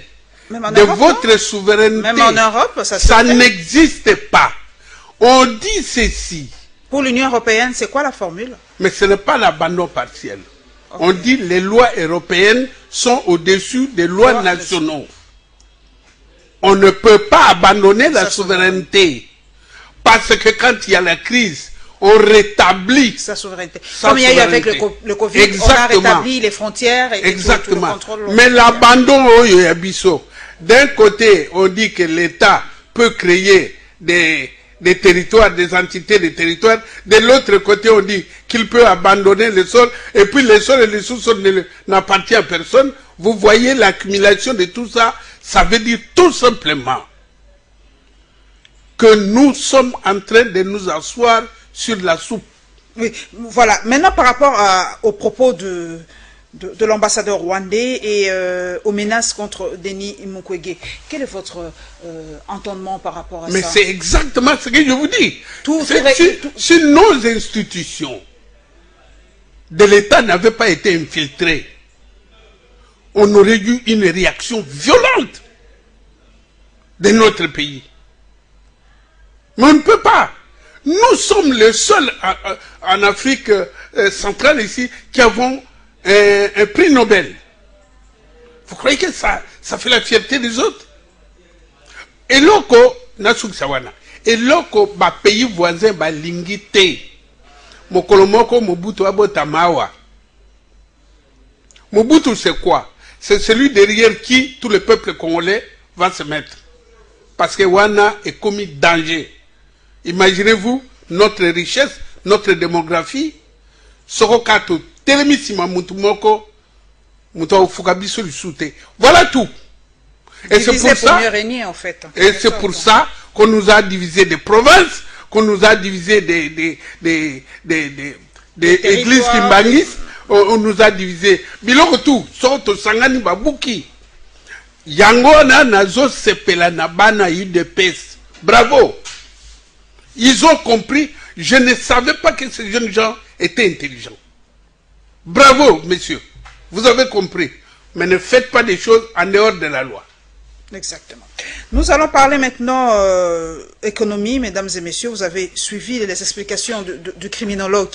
de votre souveraineté. Même en Europe, ça n'existe pas. On dit ceci. Pour l'Union européenne, c'est quoi la formule? Mais ce n'est pas l'abandon partiel. Okay. On dit les lois européennes sont au-dessus des lois nationaux. On ne peut pas abandonner la souveraineté. Parce que quand il y a la crise, on rétablit sa souveraineté. Comme il y a eu avec le Covid, exactement. On a rétabli les frontières et exactement. Tout le contrôle. Mais l'abandon au Yabiso, d'un côté, on dit que l'État peut créer des territoires, des entités des territoires. De l'autre côté, on dit qu'il peut abandonner le sol, et puis le sol et le sous-sol n'appartiennent à personne. Vous voyez l'accumulation de tout ça, ça veut dire tout simplement que nous sommes en train de nous asseoir sur la soupe. Oui, voilà. Maintenant, par rapport aux propos de l'ambassadeur rwandais et aux menaces contre Denis Mukwege, quel est votre entendement par rapport à ça? Mais c'est exactement ce que je vous dis. Si nos institutions de l'État n'avaient pas été infiltrées, on aurait eu une réaction violente de notre pays. Mais on ne peut pas. Nous sommes les seuls en Afrique centrale ici qui avons un prix Nobel. Vous croyez que ça fait la fierté des autres? Et loko, Nasuk Sawana, et loko, ba pays voisin, ba lingite, Mokolomoko, Mobutu, Abotamawa. Mobutu, c'est quoi? C'est celui derrière qui tout le peuple congolais va se mettre. Parce que Wana est commis danger. Imaginez-vous notre richesse, notre démographie, Sorokato, Telemissima Mutumoko, Mutao Fukabiso du Souté. Voilà tout. Et c'est pour ça, régner, en fait. Et c'est pour ça qu'on nous a divisé des provinces, qu'on nous a divisé des églises Kimbangis, on nous a divisé. Biloko tout, Soto Sangani Babuki. Yangona Nazo Sepela Nabana UDPS. Bravo. Ils ont compris. Je ne savais pas que ces jeunes gens étaient intelligents. Bravo, messieurs. Vous avez compris. Mais ne faites pas des choses en dehors de la loi. Exactement. Nous allons parler maintenant économie, mesdames et messieurs. Vous avez suivi les explications du criminologue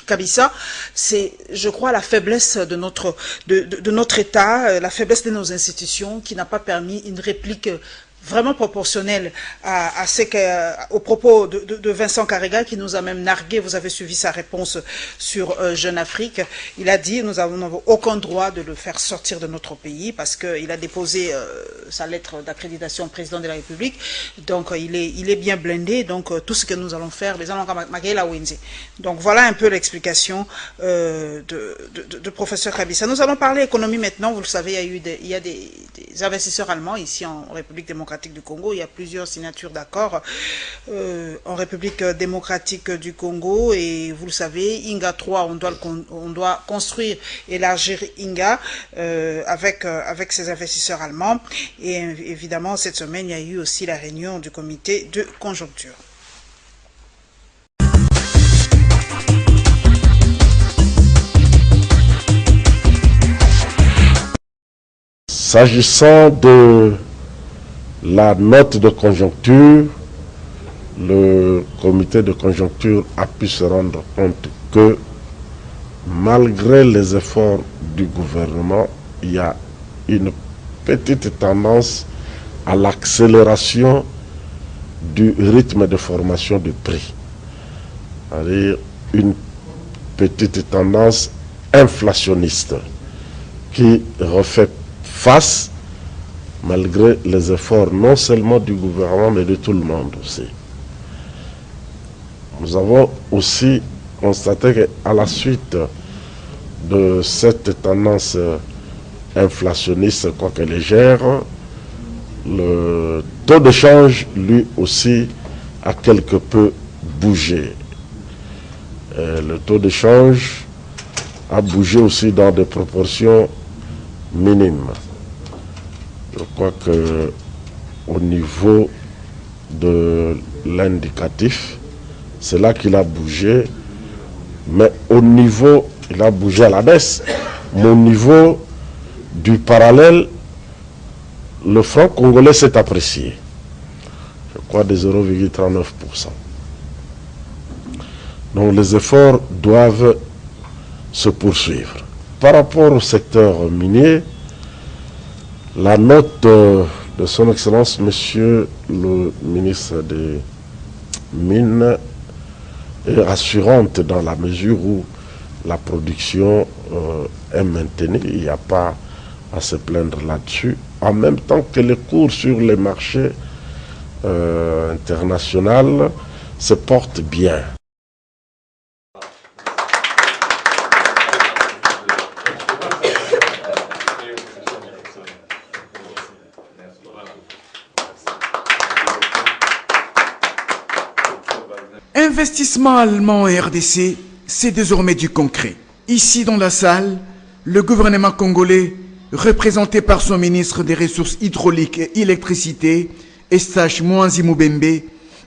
Kabissa. C'est, je crois, la faiblesse de notre État, la faiblesse de nos institutions qui n'a pas permis une réplique vraiment proportionnel aux propos de Vincent Karega, qui nous a même nargué. Vous avez suivi sa réponse sur Jeune Afrique. Il a dit, nous n'avons aucun droit de le faire sortir de notre pays parce qu'il a déposé sa lettre d'accréditation au président de la République. Donc, il est bien blindé. Donc, tout ce que nous allons faire, les allons Magela Wenze. Donc, voilà un peu l'explication de professeur Kabissa. Nous allons parler économie maintenant. Vous le savez, il y a des investisseurs allemands ici en République démocratique du Congo. Il y a plusieurs signatures d'accords en République démocratique du Congo, et vous le savez, Inga 3, on doit construire, élargir Inga avec ces investisseurs allemands. Et évidemment, cette semaine, il y a eu aussi la réunion du comité de conjoncture. S'agissant de la note de conjoncture, le comité de conjoncture a pu se rendre compte que malgré les efforts du gouvernement, il y a une petite tendance à l'accélération du rythme de formation du prix. C'est-à-dire une petite tendance inflationniste qui refait face malgré les efforts non seulement du gouvernement mais de tout le monde aussi. Nous avons aussi constaté qu'à la suite de cette tendance inflationniste, quoique légère, le taux de change, lui aussi, a quelque peu bougé. Le taux de change a bougé aussi dans des proportions minimes. Je crois que au niveau de l'indicatif, c'est là qu'il a bougé, mais au niveau, il a bougé à la baisse, mais au niveau du parallèle, le franc congolais s'est apprécié, je crois de 0,39%. Donc les efforts doivent se poursuivre. Par rapport au secteur minier, la note de son Excellence, Monsieur le ministre des Mines, est rassurante dans la mesure où la production est maintenue. Il n'y a pas à se plaindre là-dessus. En même temps que les cours sur les marchés internationaux se portent bien. Investissement allemand en RDC, c'est désormais du concret. Ici dans la salle, le gouvernement congolais, représenté par son ministre des Ressources hydrauliques et électricité, Eustache Mwanzi Mubembe,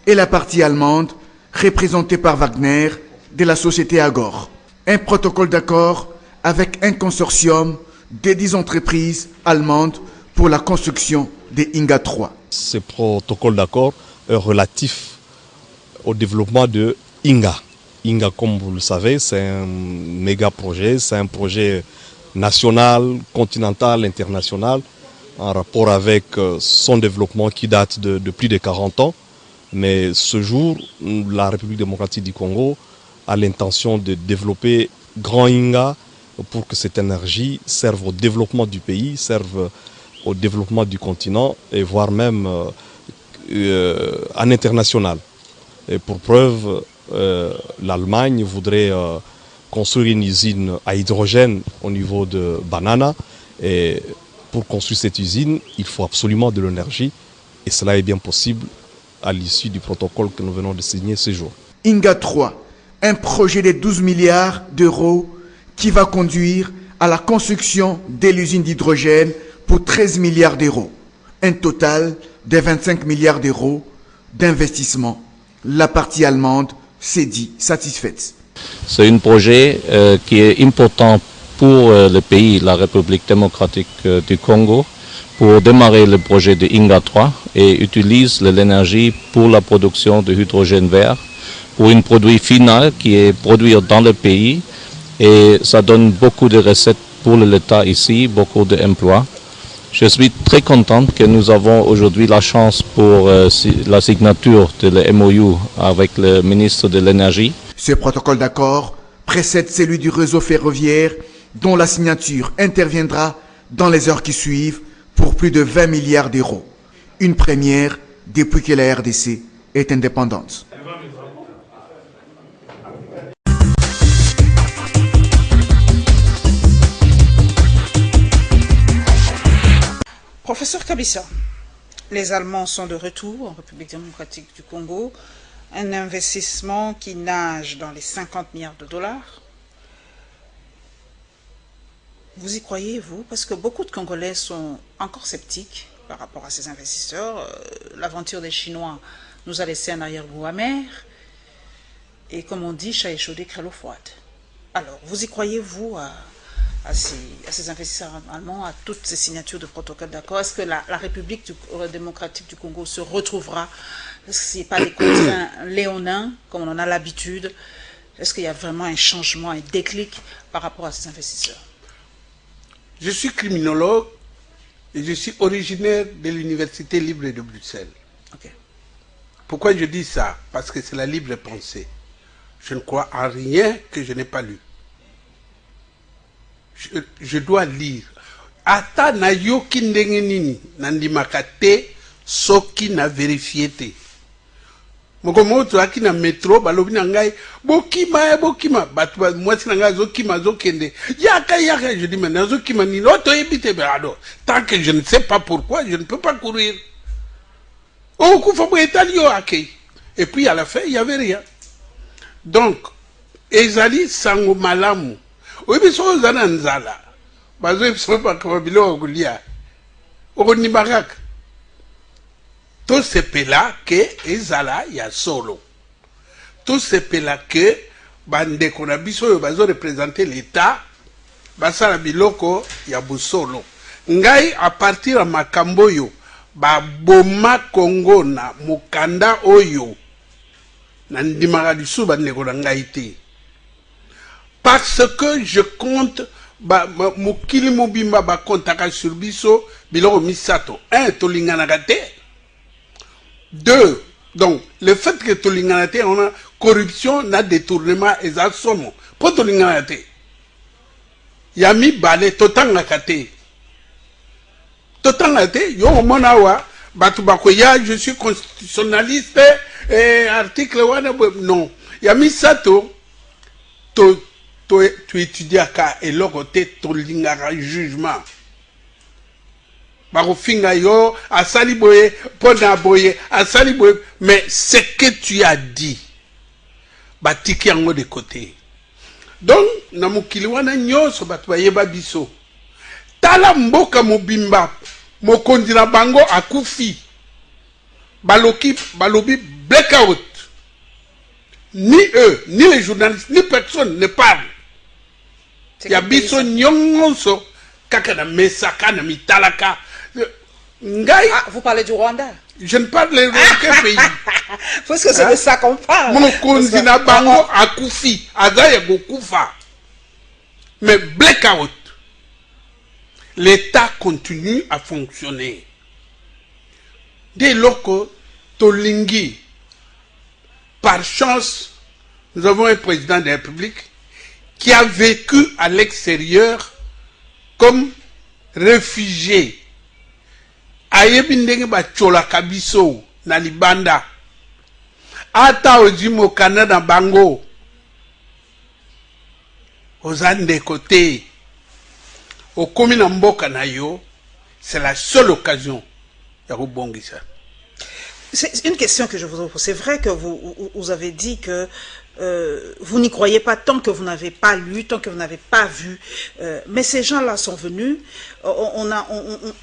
et la partie allemande, représentée par Wagner, de la société Agor. Un protocole d'accord avec un consortium de 10 entreprises allemandes pour la construction des Inga 3. Ce protocole d'accord est relatif au développement de Inga. Inga, comme vous le savez, c'est un méga projet, c'est un projet national, continental, international, en rapport avec son développement qui date de plus de 40 ans. Mais ce jour, la République démocratique du Congo a l'intention de développer Grand Inga pour que cette énergie serve au développement du pays, serve au développement du continent et voire même en international. Et pour preuve, l'Allemagne voudrait construire une usine à hydrogène au niveau de Banana. Et pour construire cette usine, il faut absolument de l'énergie. Et cela est bien possible à l'issue du protocole que nous venons de signer ce jour. Inga 3, un projet de 12 milliards d'euros qui va conduire à la construction de l'usine d'hydrogène pour 13 milliards d'euros. Un total de 25 milliards d'euros d'investissement. La partie allemande s'est dit satisfaite. C'est un projet qui est important pour le pays, la République démocratique du Congo, pour démarrer le projet de Inga 3 et utilise l'énergie pour la production de hydrogène vert, pour un produit final qui est produit dans le pays et ça donne beaucoup de recettes pour l'État ici, beaucoup d'emplois. Je suis très content que nous avons aujourd'hui la chance pour la signature de le MOU avec le ministre de l'Énergie. Ce protocole d'accord précède celui du réseau ferroviaire dont la signature interviendra dans les heures qui suivent pour plus de 20 milliards d'euros. Une première depuis que la RDC est indépendante. Professeur Kabissa, les Allemands sont de retour en République démocratique du Congo. Un investissement qui nage dans les 50 milliards de dollars. Vous y croyez, vous? Parce que beaucoup de Congolais sont encore sceptiques par rapport à ces investisseurs. L'aventure des Chinois nous a laissé un arrière-goût amer. Et comme on dit, chat échaudé, crée l'eau froide. Alors, vous y croyez, vous, à ces investisseurs allemands, à toutes ces signatures de protocole d'accord? Est-ce que la République démocratique du Congo se retrouvera? Est-ce que ce n'est pas des contraints léonins, comme on en a l'habitude? Est-ce qu'il y a vraiment un changement, un déclic par rapport à ces investisseurs? Je suis criminologue. et je suis originaire de l'Université libre de Bruxelles. Okay. Pourquoi je dis ça? Parce que c'est la libre pensée. Je ne crois en rien que je n'ai pas lu. Je dois lire. Ata na yoki ndenge nini nandimaka te soki na vérifié te. Mokomoto aki na métro balobi na ngai bokima bokima batu mwasi na ngai azokima azokende yaka je dis mais nazokima ni loto ebite alors tant que je ne sais pas pourquoi je ne peux pas courir. Oh kufa bo etalio akei. Et puis à la fin il y avait rien. Donc ezali sango malamu. Obiso zana nzala. Bazo ebiso pa kabilo okulia. Okoni baraka. Tout ce pela que ezala ya solo. Tout ce pela que bande kona biso yo bazo représenter l'état basala biloko ya busolo. Ngai à partir à makambo yo ba boma Congo na mukanda oyo na ndimaka lisu bande kona ngai te. Parce que je compte mukili mobimba ba kontaka sur biso biloko misato. 1 tolinganaka te. 2, donc, le fait que Tolinganate, on a corruption, na détournement, et ça somme. Pour Tolinganate, Yami Bale, Totangakate. Totangate, yo monawa, Batubakoya, je suis constitutionnaliste, article 1, non. Yami Sato, tu étudies à Ka, et l'autre côté, Tolingara jugement. Mais ce que tu as dit, batiki yango de côté. Donc, na mukili wana nyoso batwa biso. Tala mboka mobimba, mokondi na bango akufi. Balobi blackout. Ni eux, ni les journalistes, ni personne ne parle. Ya biso nyonso kaka na mesaka na mitalaka. Ngai, vous parlez du Rwanda? Je ne parle de quel pays. Parce que c'est de ça qu'on parle. Mon continent bango akufi, azaya gokufa. Mais blackout. L'État continue à fonctionner. Dès lors que Tolingi, par chance, nous avons un président de la République qui a vécu à l'extérieur comme réfugié. Ayebi ndenge ba chola kabiso na libanda. Ata ojimo Canada bango. Ozande côté. Okomi na mboka na yo, c'est la seule occasion ya kobongisa. C'est une question que je vous pose. C'est vrai que vous avez dit que vous n'y croyez pas tant que vous n'avez pas lu, tant que vous n'avez pas vu. Mais ces gens-là sont venus.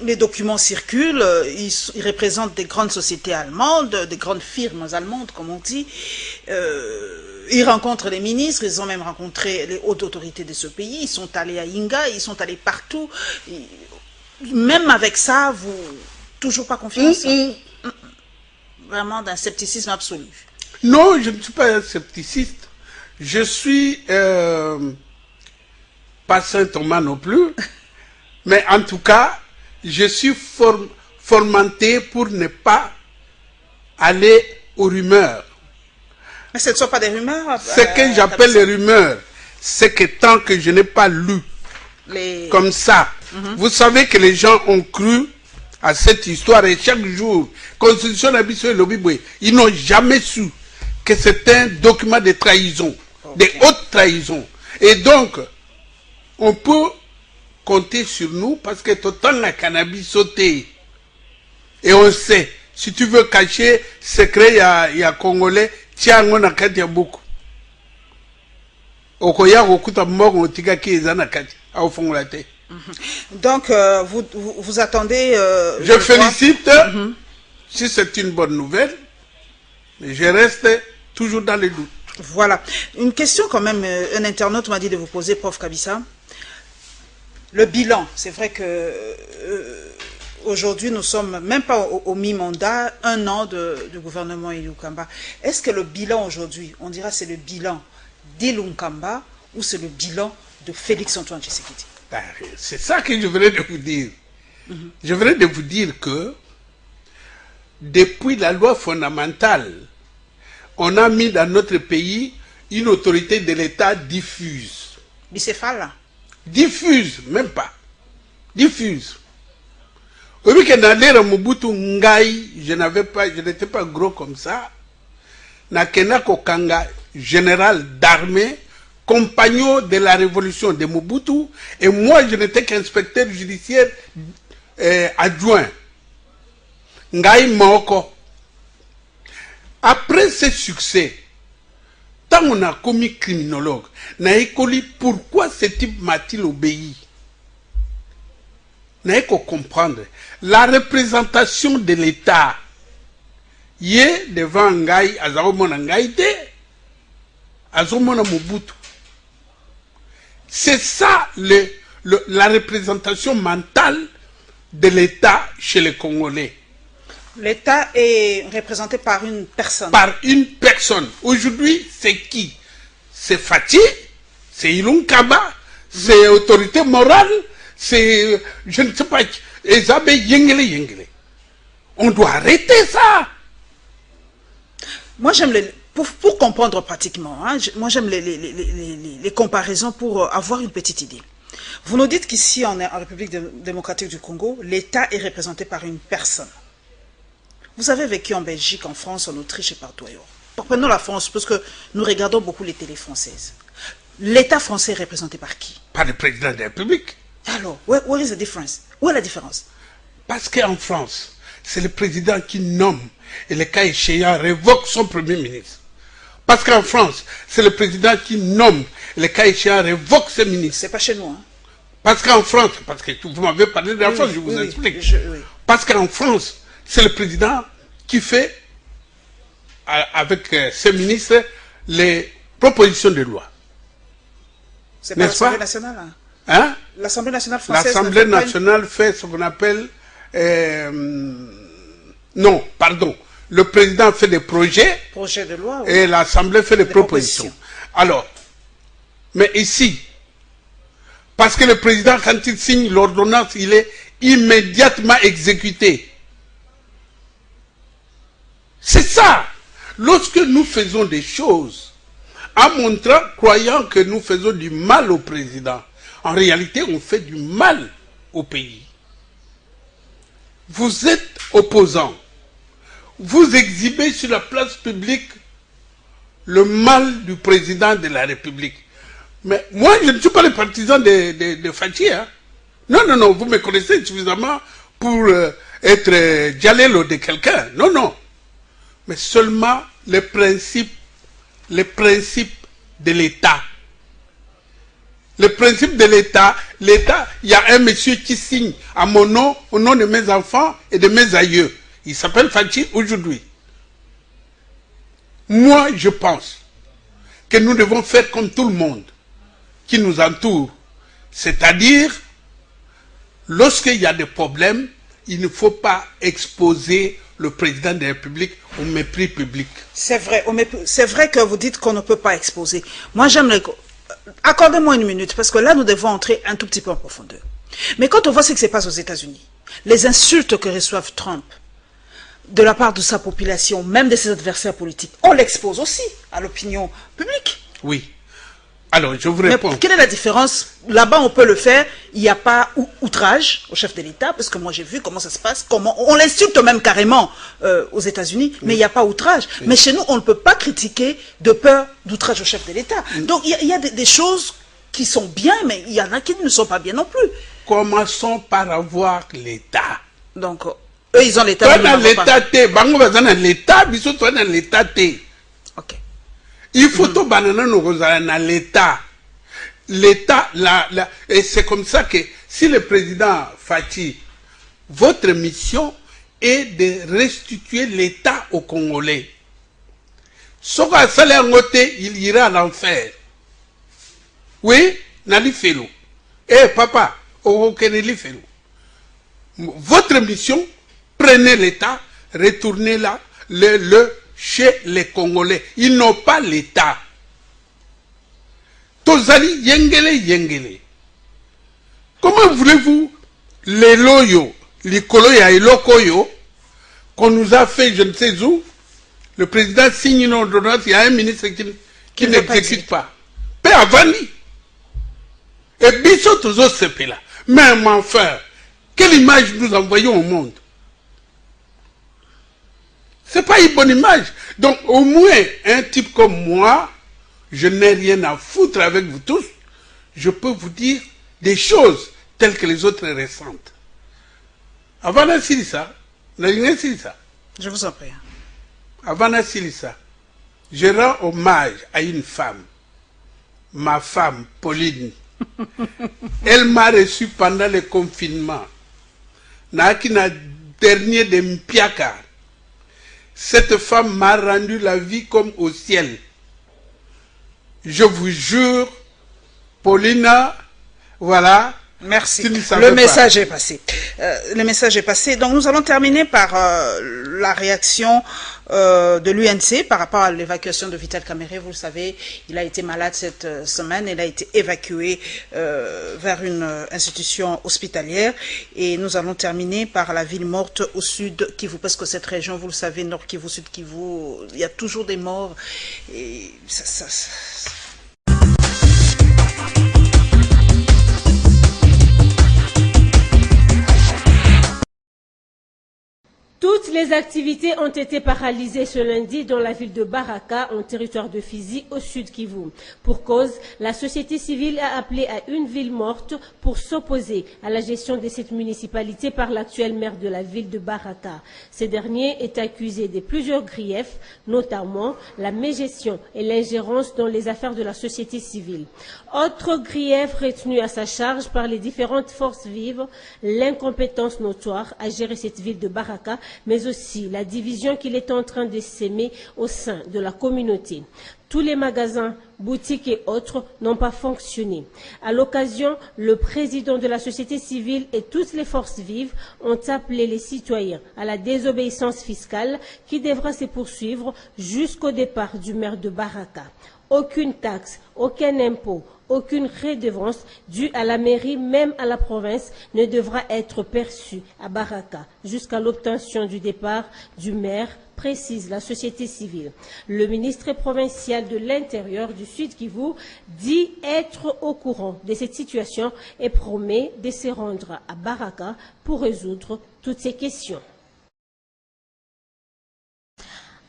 Les documents circulent. Ils représentent des grandes sociétés allemandes, des grandes firmes allemandes, comme on dit. Ils rencontrent les ministres. Ils ont même rencontré les hautes autorités de ce pays. Ils sont allés à Inga. Ils sont allés partout. Même avec ça, vous toujours pas confiance. Vraiment d'un scepticisme absolu. Non, je ne suis pas un scepticiste. Je suis pas Saint Thomas non plus. Mais en tout cas, je suis formanté pour ne pas aller aux rumeurs. Mais ce ne sont pas des rumeurs. Ce que j'appelle les rumeurs, c'est que tant que je n'ai pas lu comme ça, vous savez que les gens ont cru à cette histoire et chaque jour, Constitution d'Abisso et Lobiboué, ils n'ont jamais su que c'est un document de trahison, de haute trahison. Et donc, on peut compter sur nous parce que tout le temps la cannabis sauté. Et on sait, si tu veux cacher secret, il y a Congolais, tiens, on a kati ya beaucoup. Okoya okuta moko otika ki ezana kati, au fond la tête. Donc, vous attendez... je félicite, si c'est une bonne nouvelle, mais je reste toujours dans les doutes. Voilà. Une question quand même, un internaute m'a dit de vous poser, Prof Kabissa. Le bilan, c'est vrai que aujourd'hui nous sommes même pas au mi-mandat, 1 an du gouvernement Ilunkamba. Est-ce que le bilan aujourd'hui, on dira c'est le bilan d'Ilunkamba ou c'est le bilan de Félix Antoine Tshisekedi? C'est ça que je venais de vous dire. Je voudrais de vous dire que depuis la loi fondamentale, on a mis dans notre pays une autorité de l'État diffuse. Bicéphale? Diffuse, même pas. Diffuse. Oui, que dans l'ère Mobutu Ngai, je n'étais pas gros comme ça. Nakena Kokanga, général d'armée, compagnon de la révolution de Mobutu, et moi je n'étais qu'inspecteur judiciaire adjoint. Ngai Moko. Après ce succès, tant on a commis criminologue, Naïkoli, pourquoi ce type m'a-t-il obéi? Naïko comprendre. La représentation de l'État, yé devant Ngai, Azaromona Ngaïte, Azaromona Mobutu. C'est ça la représentation mentale de l'État chez les Congolais. L'État est représenté par une personne. Par une personne. Aujourd'hui, c'est qui? C'est Fati, c'est Ilung Kaba, c'est autorité morale, c'est, je ne sais pas, Ezabe Yengele. On doit arrêter ça. Moi, j'aime pour comprendre pratiquement, hein, moi j'aime les comparaisons pour avoir une petite idée. Vous nous dites qu'ici, en République démocratique du Congo, l'État est représenté par une personne. Vous avez vécu en Belgique, en France, en Autriche et partout ailleurs. Prenons la France, parce que nous regardons beaucoup les télés françaises. L'État français est représenté par qui? Par le président de la République. Alors, where is the difference? Où est la différence? Parce qu'en France, c'est le président qui nomme et le cas échéant révoque son premier ministre. Parce qu'en France, c'est le président qui nomme et le cas échéant révoque ses ministres. C'est pas chez nous, hein? Parce qu'en France, parce que vous m'avez parlé de la France, je vous explique. Parce qu'en France, c'est le président qui fait, avec ses ministres, les propositions de loi. C'est pas l'Assemblée nationale, hein? Hein? L'Assemblée nationale française. L'Assemblée nationale fait ce qu'on appelle... non, pardon. Le président fait des projets. Projet de loi. Oui. Et l'Assemblée fait des propositions. Alors, mais ici, parce que le président, quand il signe l'ordonnance, il est immédiatement exécuté. C'est ça. Lorsque nous faisons des choses, en montrant, croyant que nous faisons du mal au président, en réalité, on fait du mal au pays. Vous êtes opposant. Vous exhibez sur la place publique le mal du président de la République. Mais moi, je ne suis pas le partisan de Fachi. Hein. Non, vous me connaissez suffisamment pour être Djalelo de quelqu'un. Non. Mais seulement les principes de l'État. Le principe de l'État, il y a un monsieur qui signe à mon nom, au nom de mes enfants et de mes aïeux. Il s'appelle Fachi aujourd'hui. Moi, je pense que nous devons faire comme tout le monde qui nous entoure. C'est-à-dire, lorsqu'il y a des problèmes, il ne faut pas exposer le président de la République au mépris public. C'est vrai, c'est vrai que vous dites qu'on ne peut pas exposer. Moi, j'aime les... Accordez-moi une minute, parce que là, nous devons entrer un tout petit peu en profondeur. Mais quand on voit ce qui se passe aux États-Unis, les insultes que reçoivent Trump, de la part de sa population, même de ses adversaires politiques, on l'expose aussi à l'opinion publique. Oui. Alors, je vous réponds. Mais quelle est la différence? Là-bas, on peut le faire. Il n'y a pas outrage au chef de l'État, parce que moi, j'ai vu comment ça se passe. On l'insulte même carrément aux États-Unis, mais il n'y a pas outrage. Oui. Mais chez nous, on ne peut pas critiquer de peur d'outrage au chef de l'État. Donc, il y a des choses qui sont bien, mais il y en a qui ne sont pas bien non plus. Commençons par avoir l'État. Donc, eux, ils ont l'État. Toi, dans l'État, dans l'État, toi, dans l'État, ok. Il faut tout banana dans l'État. L'État, et c'est comme ça que si le président Fachi, votre mission est de restituer l'État aux Congolais. Sauf qu'à salaire noté, il ira à l'enfer. Oui, Nali Felo. Eh papa, Okeneli Felo. Votre mission, prenez l'État, retournez là, chez les Congolais. Ils n'ont pas l'État. Tozali Yengele. Comment voulez-vous les loyaux, les coloya et lokoyo, qu'on nous a fait, je ne sais où, le président signe une ordonnance, il y a un ministre qui n'exécute pas. Paix avant lui. Et Bissot toujours ce pays-là. Même enfin, quelle image nous envoyons au monde? C'est pas une bonne image. Donc au moins, un type comme moi, je n'ai rien à foutre avec vous tous, je peux vous dire des choses telles que les autres ressentent. Avant de dire ça, je vous en prie. Avant de dire ça, je rends hommage à une femme, ma femme, Pauline. Elle m'a reçu pendant le confinement. Nakina dernier de Mpiaka. Cette femme m'a rendu la vie comme au ciel. Je vous jure, Paulina, voilà. Merci. Le message est passé. Le message est passé. Donc nous allons terminer par la réaction de l'UNC par rapport à l'évacuation de Vital Kamerhe. Vous le savez, il a été malade cette semaine. Il a été évacué vers une institution hospitalière. Et nous allons terminer par la ville morte au sud Kivu. Parce que cette région, vous le savez, Nord Kivu, Sud Kivu, il y a toujours des morts. Et ça Toutes les activités ont été paralysées ce lundi dans la ville de Baraka, en territoire de Fizi, au sud Kivu. Pour cause, la société civile a appelé à une ville morte pour s'opposer à la gestion de cette municipalité par l'actuel maire de la ville de Baraka. Ce dernier est accusé de plusieurs griefs, notamment la mégestion et l'ingérence dans les affaires de la société civile. Autre grief retenu à sa charge par les différentes forces vives, l'incompétence notoire à gérer cette ville de Baraka, mais aussi la division qu'il est en train de s'aimer au sein de la communauté. Tous les magasins, boutiques et autres n'ont pas fonctionné. À l'occasion, le président de la société civile et toutes les forces vives ont appelé les citoyens à la désobéissance fiscale qui devra se poursuivre jusqu'au départ du maire de Baraka. Aucune taxe, aucun impôt, aucune redevance due à la mairie, même à la province, ne devra être perçue à Baraka jusqu'à l'obtention du départ du maire, précise la société civile. Le ministre provincial de l'Intérieur du Sud Kivu dit être au courant de cette situation et promet de se rendre à Baraka pour résoudre toutes ces questions.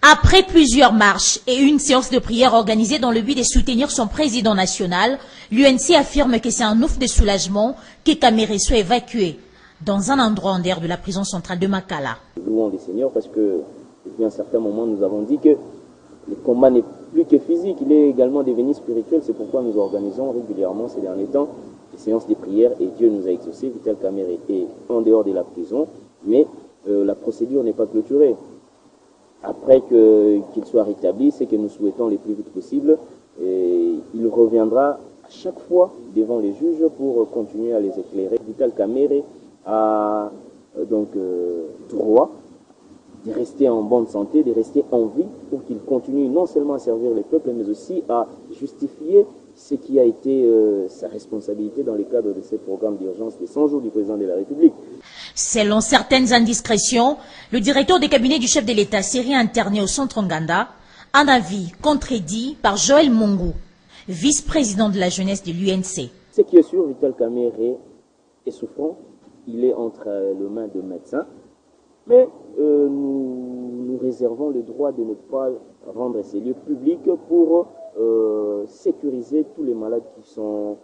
Après plusieurs marches et une séance de prière organisée dans le but de soutenir son président national, l'UNC affirme que c'est un ouf de soulagement que Kamerhe soit évacué dans un endroit en dehors de la prison centrale de Makala. Louons les seigneurs parce que depuis un certain moment nous avons dit que le combat n'est plus que physique, il est également devenu spirituel. C'est pourquoi nous organisons régulièrement ces derniers temps des séances de prière et Dieu nous a exaucé. Vital Kamerhe est en dehors de la prison, mais la procédure n'est pas clôturée. Après qu'il soit rétabli, c'est que nous souhaitons le plus vite possible. Et il reviendra à chaque fois devant les juges pour continuer à les éclairer. Vital Kamerhe a donc droit de rester en bonne santé, de rester en vie pour qu'il continue non seulement à servir le peuple, mais aussi à justifier ce qui a été sa responsabilité dans le cadre de ce programme d'urgence des 100 jours du président de la République. Selon certaines indiscrétions, le directeur des cabinets du chef de l'État serait interné au centre Nganda, un avis contredit par Joël Mungu, vice-président de la jeunesse de l'UNC. Ce qui est sûr, Vital Kamerhe est souffrant, il est entre les mains de médecins, mais nous réservons le droit de ne pas rendre ces lieux publics pour sécuriser tous les malades qui sont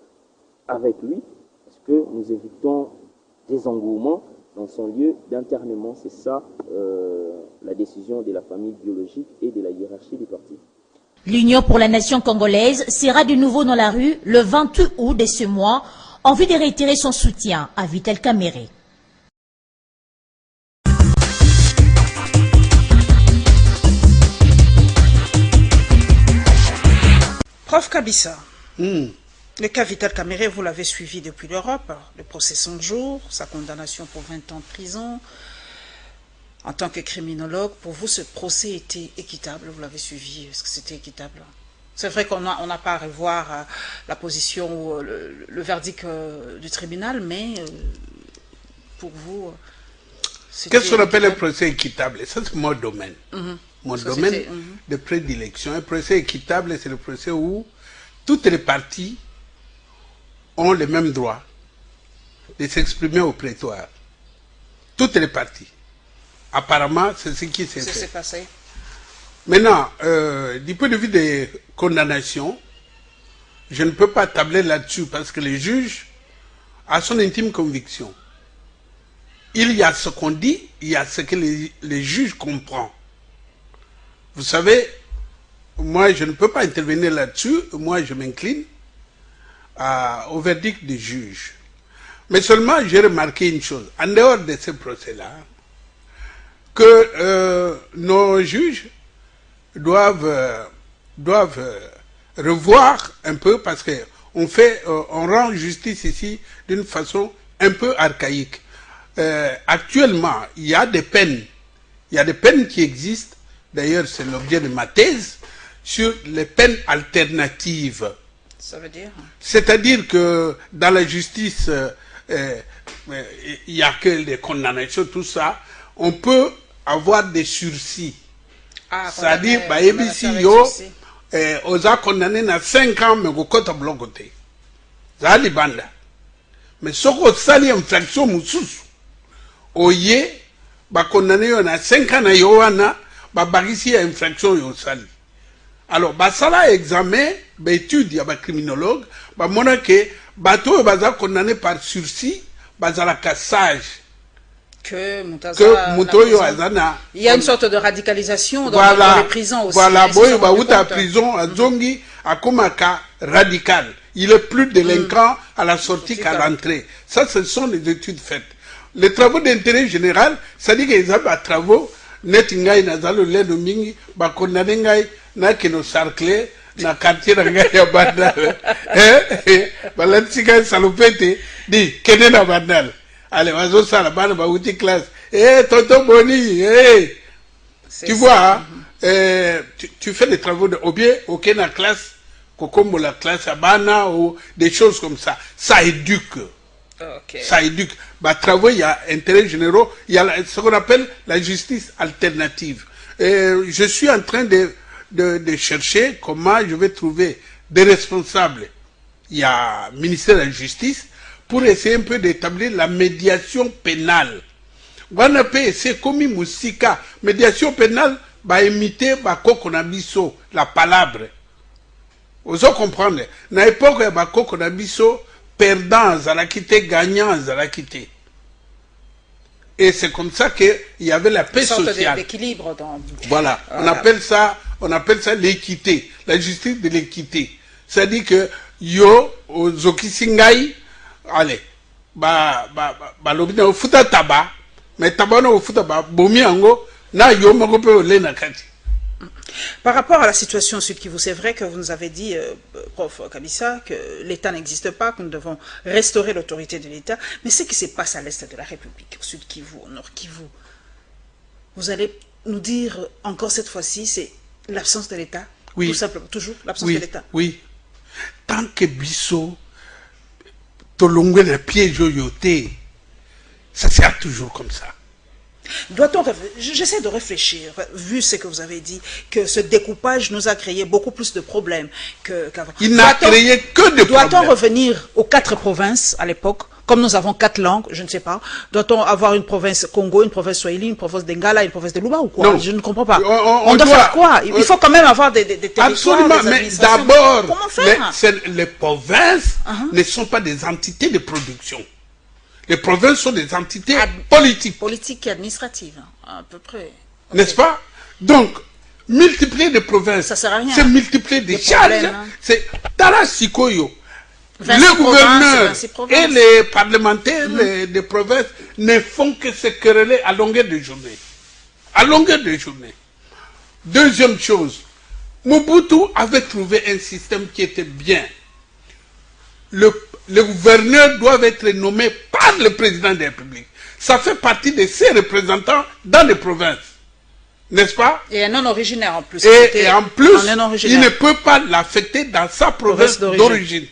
avec lui, parce que nous évitons des engouements dans son lieu d'internement. C'est ça la décision de la famille biologique et de la hiérarchie du parti. L'Union pour la nation congolaise sera de nouveau dans la rue le 28 août de ce mois en vue de réitérer son soutien à Vital Kamerhe. Prof Kabissa, le cas Vital Kamerhe, vous l'avez suivi depuis l'Europe, le procès 100 jours, sa condamnation pour 20 ans de prison. En tant que criminologue, pour vous, ce procès était équitable, vous l'avez suivi, est-ce que c'était équitable? C'est vrai qu'on n'a pas à revoir la position ou le verdict du tribunal, mais pour vous, qu'est-ce qu'on appelle un procès équitable? Ça, c'est mon domaine. Mon domaine de prédilection. Un procès équitable, c'est le procès où toutes les parties ont le même droit de s'exprimer au prétoire. Toutes les parties. Apparemment, c'est ce qui s'est fait. Passé. Maintenant, du point de vue des condamnations, je ne peux pas tabler là-dessus parce que le juge a son intime conviction. Il y a ce qu'on dit, il y a ce que les juges comprennent. Vous savez, moi je ne peux pas intervenir là-dessus, moi je m'incline au verdict du juge. Mais seulement j'ai remarqué une chose, en dehors de ce procès-là, que nos juges doivent revoir un peu parce que on rend justice ici d'une façon un peu archaïque. Actuellement, il y a des peines qui existent. D'ailleurs, c'est l'objet de ma thèse sur les peines alternatives. Ça veut dire? C'est-à-dire que dans la justice, il n'y a que des condamnations, tout ça. On peut avoir des sursis. C'est-à-dire, on a condamné à 5 ans, mais on a bloqué. Ça a banda. Mais ce qu'on sali infraction moussous, oye, ba condamné à 5 ans à Yohana, ba bagisi à infraction yo sali. Alors, ba sala examen, ba étude, ya ba criminologue, ba mona que bateau baza condamné par sursis, baza la cassage. Que Moutoyo Azana. Il y a une sorte de radicalisation dans les prisons aussi. Voilà, boy, bah, où ta prison, à Zongi, à Komaka, radical. Il est plus délinquant à la sortie qu'à l'entrée. Ça, ce sont les études faites. Les travaux d'intérêt général, ça dit qu'ils ont des travaux, net ngai nazalo leno mingi, ba condamné ngai, na keno sarclé, na quartier ngai ya bandal. Balantika salopete, di, kene na bandal. Allez, vas-y, ça, la bande va outil classe. Tonton Boni, tu vois, tu fais des travaux de objet, aucun la classe, comme la classe à Bana, ou des choses comme ça. Ça éduque. Ça éduque. Bah, travaux, il y a intérêt généraux, il y a ce qu'on appelle la justice alternative. Je suis en train de chercher comment je vais trouver des responsables. Il y a le ministère de la Justice, pour essayer un peu d'établir la médiation pénale. C'est comme Moussika. Médiation pénale, va imiter Kokonabiso, la palabre. Vous comprenez? Na l'époque, il y a Kokonabiso, perdant, à la quitter, gagnant, à la quitter. Et c'est comme ça qu'il y avait la paix sociale. L'équilibre dans... Voilà. On appelle ça l'équité. La justice de l'équité. C'est-à-dire que, yo, Zokisingai, allez, lobina ufuta taba, mais taba na ufuta bomi ango na yo magope ole na kati. Par rapport à la situation au Sud Kivu, c'est vrai que vous nous avez dit, prof Kabissa, que l'État n'existe pas, que nous devons restaurer l'autorité de l'État. Mais ce qui se passe à l'Est de la République, au Sud Kivu, au Nord Kivu, vous allez nous dire encore cette fois-ci, c'est l'absence de l'État? Oui. Tout simplement, toujours l'absence de l'État. Oui. Tant que Bisso, Tolongwe le pied yoyoté, ça sert toujours comme ça. Doit-on, j'essaie de réfléchir, vu ce que vous avez dit, que ce découpage nous a créé beaucoup plus de problèmes qu'avant. Il n'a créé que de problèmes. Doit-on revenir aux 4 provinces à l'époque, comme nous avons 4 langues, je ne sais pas. Doit-on avoir une province Congo, une province Swahili, une province Dengala, une province de Luba ou quoi? Non. Je ne comprends pas. On doit faire quoi? Il faut quand même avoir des territoires. Absolument, des mais d'abord, comment faire? les provinces ne sont pas des entités de production. Les provinces sont des entités politiques. Politiques et administratives, à peu près. N'est-ce pas? Donc, multiplier des provinces, ça sert à rien. C'est multiplier des charges. C'est Tarasikoyo. Les gouverneurs et les parlementaires des provinces ne font que se quereller à longueur de journée. À longueur de journée. Deuxième chose, Mobutu avait trouvé un système qui était bien. Les gouverneurs doivent être nommés par le président de la République. Ça fait partie de ses représentants dans les provinces. N'est-ce pas? Et un non originaire en plus. Et en plus, il ne peut pas l'affecter dans sa province d'origine.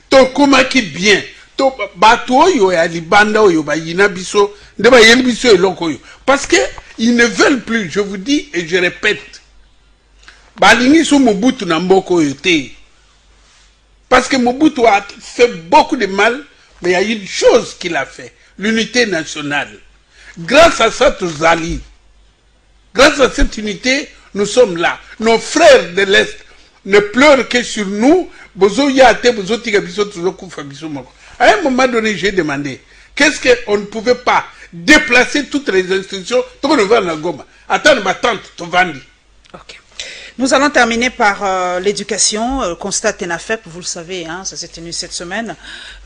Ton Komaki bien, to bato oyo ya libanda oyo ba yina biso nde ba yeli biso eloko oyo parce que ils ne veulent plus, je vous dis et je répète, balingi so Mobutu na mboko oyo te, parce que Mobutu a fait beaucoup de mal, mais il y a une chose qu'il a fait, l'unité nationale. Grâce à ça, Tozali, grâce à cette unité, nous sommes là. Nos frères de l'Est ne pleurent que sur nous. À un moment donné, j'ai demandé, qu'est-ce qu'on ne pouvait pas déplacer toutes les institutions? Attends, ma tante, Tovandi. Ok. Nous allons terminer par l'éducation, constat TENAFEP, vous le savez, hein, ça s'est tenu cette semaine,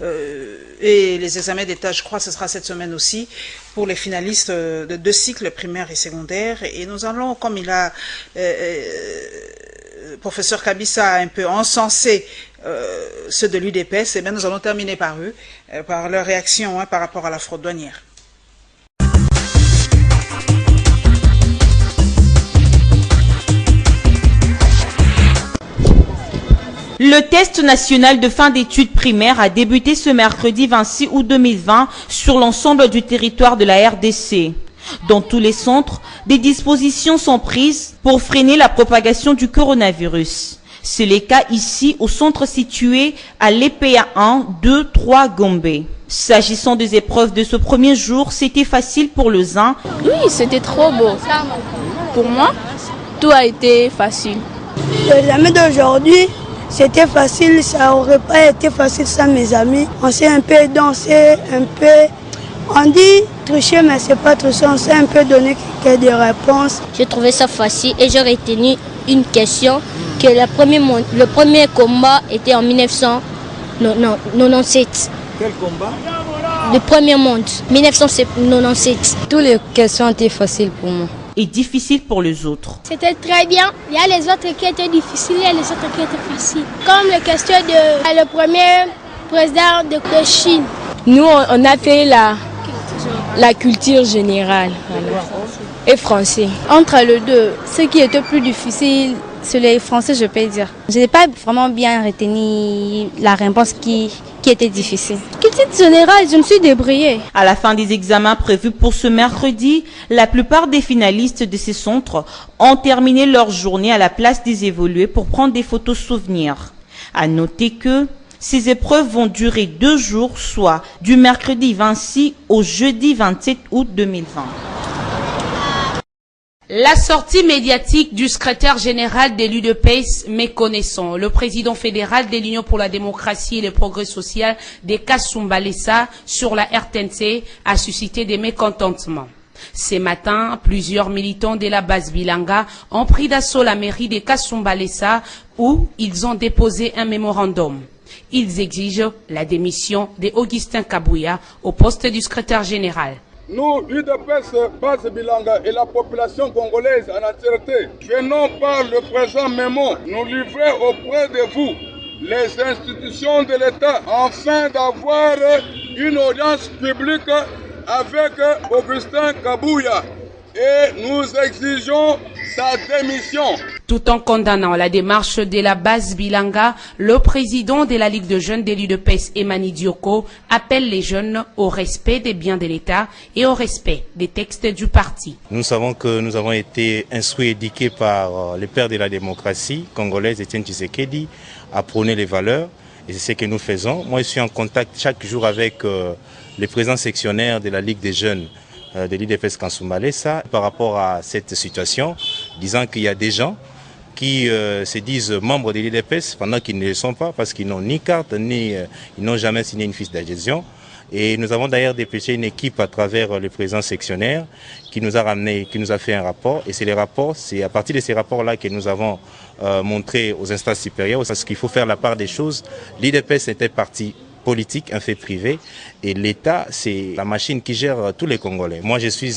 et les examens d'État, je crois, ce sera cette semaine aussi, pour les finalistes de 2 cycles primaires et secondaires, et nous allons, comme il a, professeur Kabisa a un peu encensé ceux de l'UDPS, et bien nous allons terminer par eux, par leur réaction par rapport à la fraude douanière. Le test national de fin d'études primaires a débuté ce mercredi 26 août 2020 sur l'ensemble du territoire de la RDC. Dans tous les centres, des dispositions sont prises pour freiner la propagation du coronavirus. C'est le cas ici au centre situé à l'EPA 1, 2, 3 Gombe. S'agissant des épreuves de ce premier jour, c'était facile pour le Zin. Oui, c'était trop beau. Pour moi, tout a été facile. L'examen d'aujourd'hui, c'était facile, ça n'aurait pas été facile sans mes amis. On s'est un peu dansé, un peu... On dit tricher, mais c'est pas tricher, on s'est un peu donné quelques réponses. J'ai trouvé ça facile et j'ai retenu une question que le premier combat était en 1997. Quel combat? Le premier monde, 1997. Toutes les questions étaient faciles pour moi. Et difficile pour les autres. C'était très bien. Il y a les autres qui étaient difficiles et les autres qui étaient faciles. Comme la question de le premier président de Chine. Nous, on a fait la culture générale et français. Entre les deux, ce qui était plus difficile, c'est les français, je peux dire. Je n'ai pas vraiment bien retenu la réponse qui était difficile. Culture générale, je me suis débrouillée. À la fin des examens prévus pour ce mercredi, la plupart des finalistes de ces centres ont terminé leur journée à la place des évolués pour prendre des photos souvenirs. À noter que ces épreuves vont durer 2 jours, soit du mercredi 26 au jeudi 27 août 2020. La sortie médiatique du secrétaire général de l'UDPS méconnaissant, le président fédéral de l'Union pour la démocratie et le progrès social de Kasumba Lessa sur la RTNC a suscité des mécontentements. Ce matin, plusieurs militants de la base Bilanga ont pris d'assaut la mairie de Kasumba Lessa où ils ont déposé un mémorandum. Ils exigent la démission d'Augustin Kabouya au poste du secrétaire général. Nous, l'UDPS, base Bilanga et la population congolaise en entièreté, venons par le présent mémo nous livrer auprès de vous, les institutions de l'État, afin d'avoir une audience publique avec Augustin Kabouya. Et nous exigeons sa démission. Tout en condamnant la démarche de la base Bilanga, le président de la Ligue de jeunes de l'UDPS, Emani Dioko, appelle les jeunes au respect des biens de l'État et au respect des textes du parti. Nous savons que nous avons été instruits et éduqués par le père de la démocratie congolaise, Etienne Tshisekedi, à prôner les valeurs. Et c'est ce que nous faisons. Moi, je suis en contact chaque jour avec les présidents sectionnaires de la Ligue des jeunes de l'UDPS Kasumba Lessa par rapport à cette situation, disant qu'il y a des gens qui se disent membres de l'UDPS pendant qu'ils ne le sont pas parce qu'ils n'ont ni carte, ni ils n'ont jamais signé une fiche d'adhésion. Et nous avons d'ailleurs dépêché une équipe à travers le président sectionnaire qui nous a ramené, qui nous a fait un rapport. Et c'est les rapports, c'est à partir de ces rapports-là que nous avons montré aux instances supérieures parce qu'il faut faire la part des choses. L'UDPS était parti politique, un fait privé, et l'État, c'est la machine qui gère tous les Congolais. Moi, je suis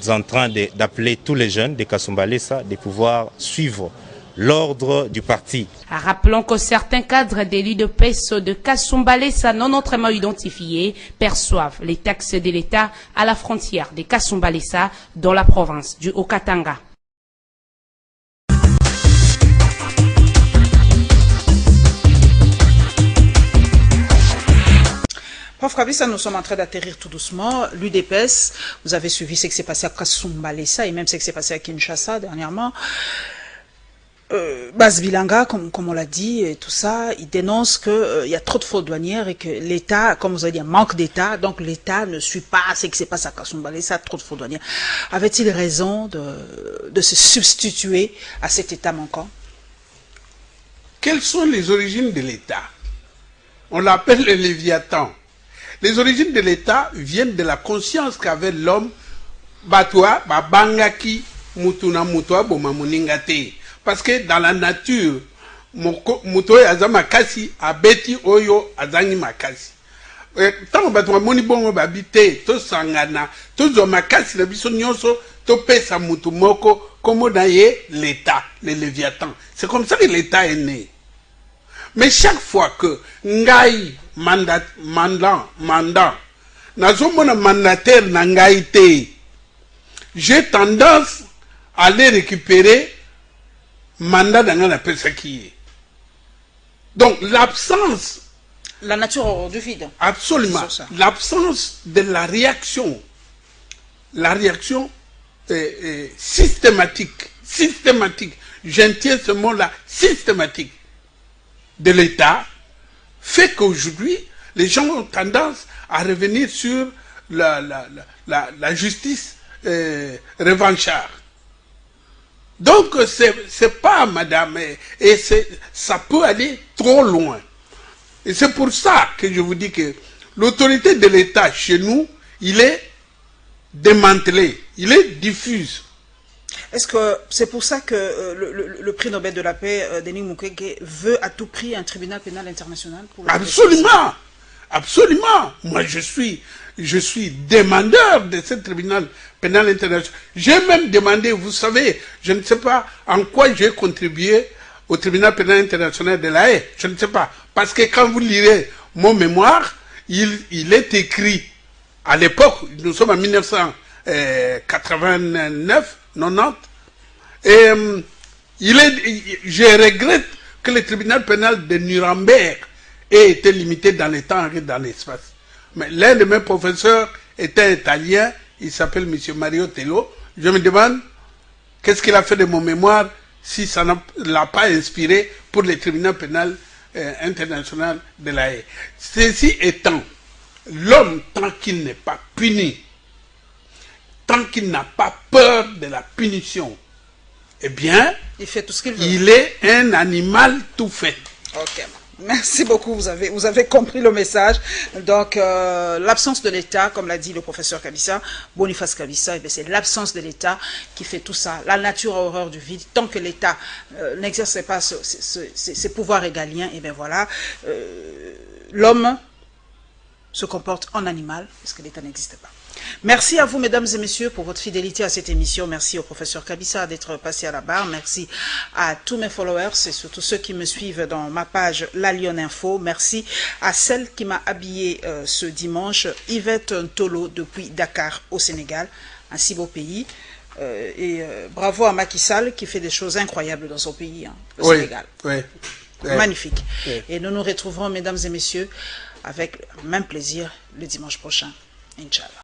en train d'appeler tous les jeunes de Kasumba Lessa de pouvoir suivre l'ordre du parti. Rappelons que certains cadres de l'UDPS de Kasumba Lessa non autrement identifiés perçoivent les taxes de l'État à la frontière de Kasumba Lessa dans la province du Haut-Katanga. Prof Kabisa, nous sommes en train d'atterrir tout doucement. L'UDPS, vous avez suivi ce qui s'est passé à Kasumbalesa et même ce qui s'est passé à Kinshasa dernièrement. Bas Bilanga, comme on l'a dit, et tout ça, il dénonce qu'il y a trop de fraudes douanières et que l'État, comme vous avez dit, manque d'État, donc l'État ne suit pas ce qui se passe à Kasumbalesa, trop de fraudes douanières. Avait-il raison de se substituer à cet État manquant? Quelles sont les origines de l'État? On l'appelle le Léviathan. Les origines de l'État viennent de la conscience qu'avait l'homme, Batwa, Babangaki, Mutuna Mutwa, Bomamuningate. Parce que dans la nature, Mutoy Azamakasi, Abeti Oyo Azangi Makasi. Tant Batwa Monibongo Babite, To Sangana, To Zomakasi, la Bisonyoso, To Pesa Mutumoko, comme l'État, le Léviathan. C'est comme ça que l'État est né. Mais chaque fois que Ngai mandant, Nazomona mandataire Nangai te, j'ai tendance à aller récupérer mandat dans la qui est. Donc l'absence. La nature hors du vide. Absolument. L'absence de la réaction systématique, j'entiens ce mot-là, systématique de l'État, fait qu'aujourd'hui, les gens ont tendance à revenir sur la justice revancharde. Donc, c'est pas, madame, et ça peut aller trop loin. Et c'est pour ça que je vous dis que l'autorité de l'État chez nous, il est démantelé, il est diffuse. Est-ce que c'est pour ça que le prix Nobel de la paix, Denis Mukwege, veut à tout prix un tribunal pénal international pour Absolument, absolument. Moi, je suis demandeur de ce tribunal pénal international. J'ai même demandé, vous savez, je ne sais pas en quoi j'ai contribué au tribunal pénal international de la Haye. Je ne sais pas. Parce que quand vous lirez mon mémoire, il est écrit, à l'époque, nous sommes en 1989, 90, et je regrette que le tribunal pénal de Nuremberg ait été limité dans le temps et dans l'espace. Mais l'un de mes professeurs était italien, il s'appelle M. Mario Tello. Je me demande qu'est-ce qu'il a fait de mon mémoire si ça ne l'a pas inspiré pour le tribunal pénal international de la Haye. Ceci étant, l'homme, tant qu'il n'est pas puni, tant qu'il n'a pas peur de la punition, eh bien, il fait tout ce qu'il veut. Il est un animal tout fait. Ok. Merci beaucoup, vous avez compris le message. Donc, l'absence de l'État, comme l'a dit le professeur Kabisa, Boniface Kabisa, c'est l'absence de l'État qui fait tout ça. La nature a horreur du vide. Tant que l'État n'exerce pas ses pouvoirs régaliens, et bien voilà, l'homme se comporte en animal, parce que l'État n'existe pas. Merci à vous, mesdames et messieurs, pour votre fidélité à cette émission. Merci au professeur Kabisa d'être passé à la barre. Merci à tous mes followers et surtout ceux qui me suivent dans ma page La Lyon Info. Merci à celle qui m'a habillé ce dimanche, Yvette Ntolo, depuis Dakar, au Sénégal. Un si beau pays. Bravo à Macky Sall qui fait des choses incroyables dans son pays, au Sénégal. Magnifique. Oui. Et nous nous retrouverons, mesdames et messieurs, avec le même plaisir le dimanche prochain. Inch'Allah.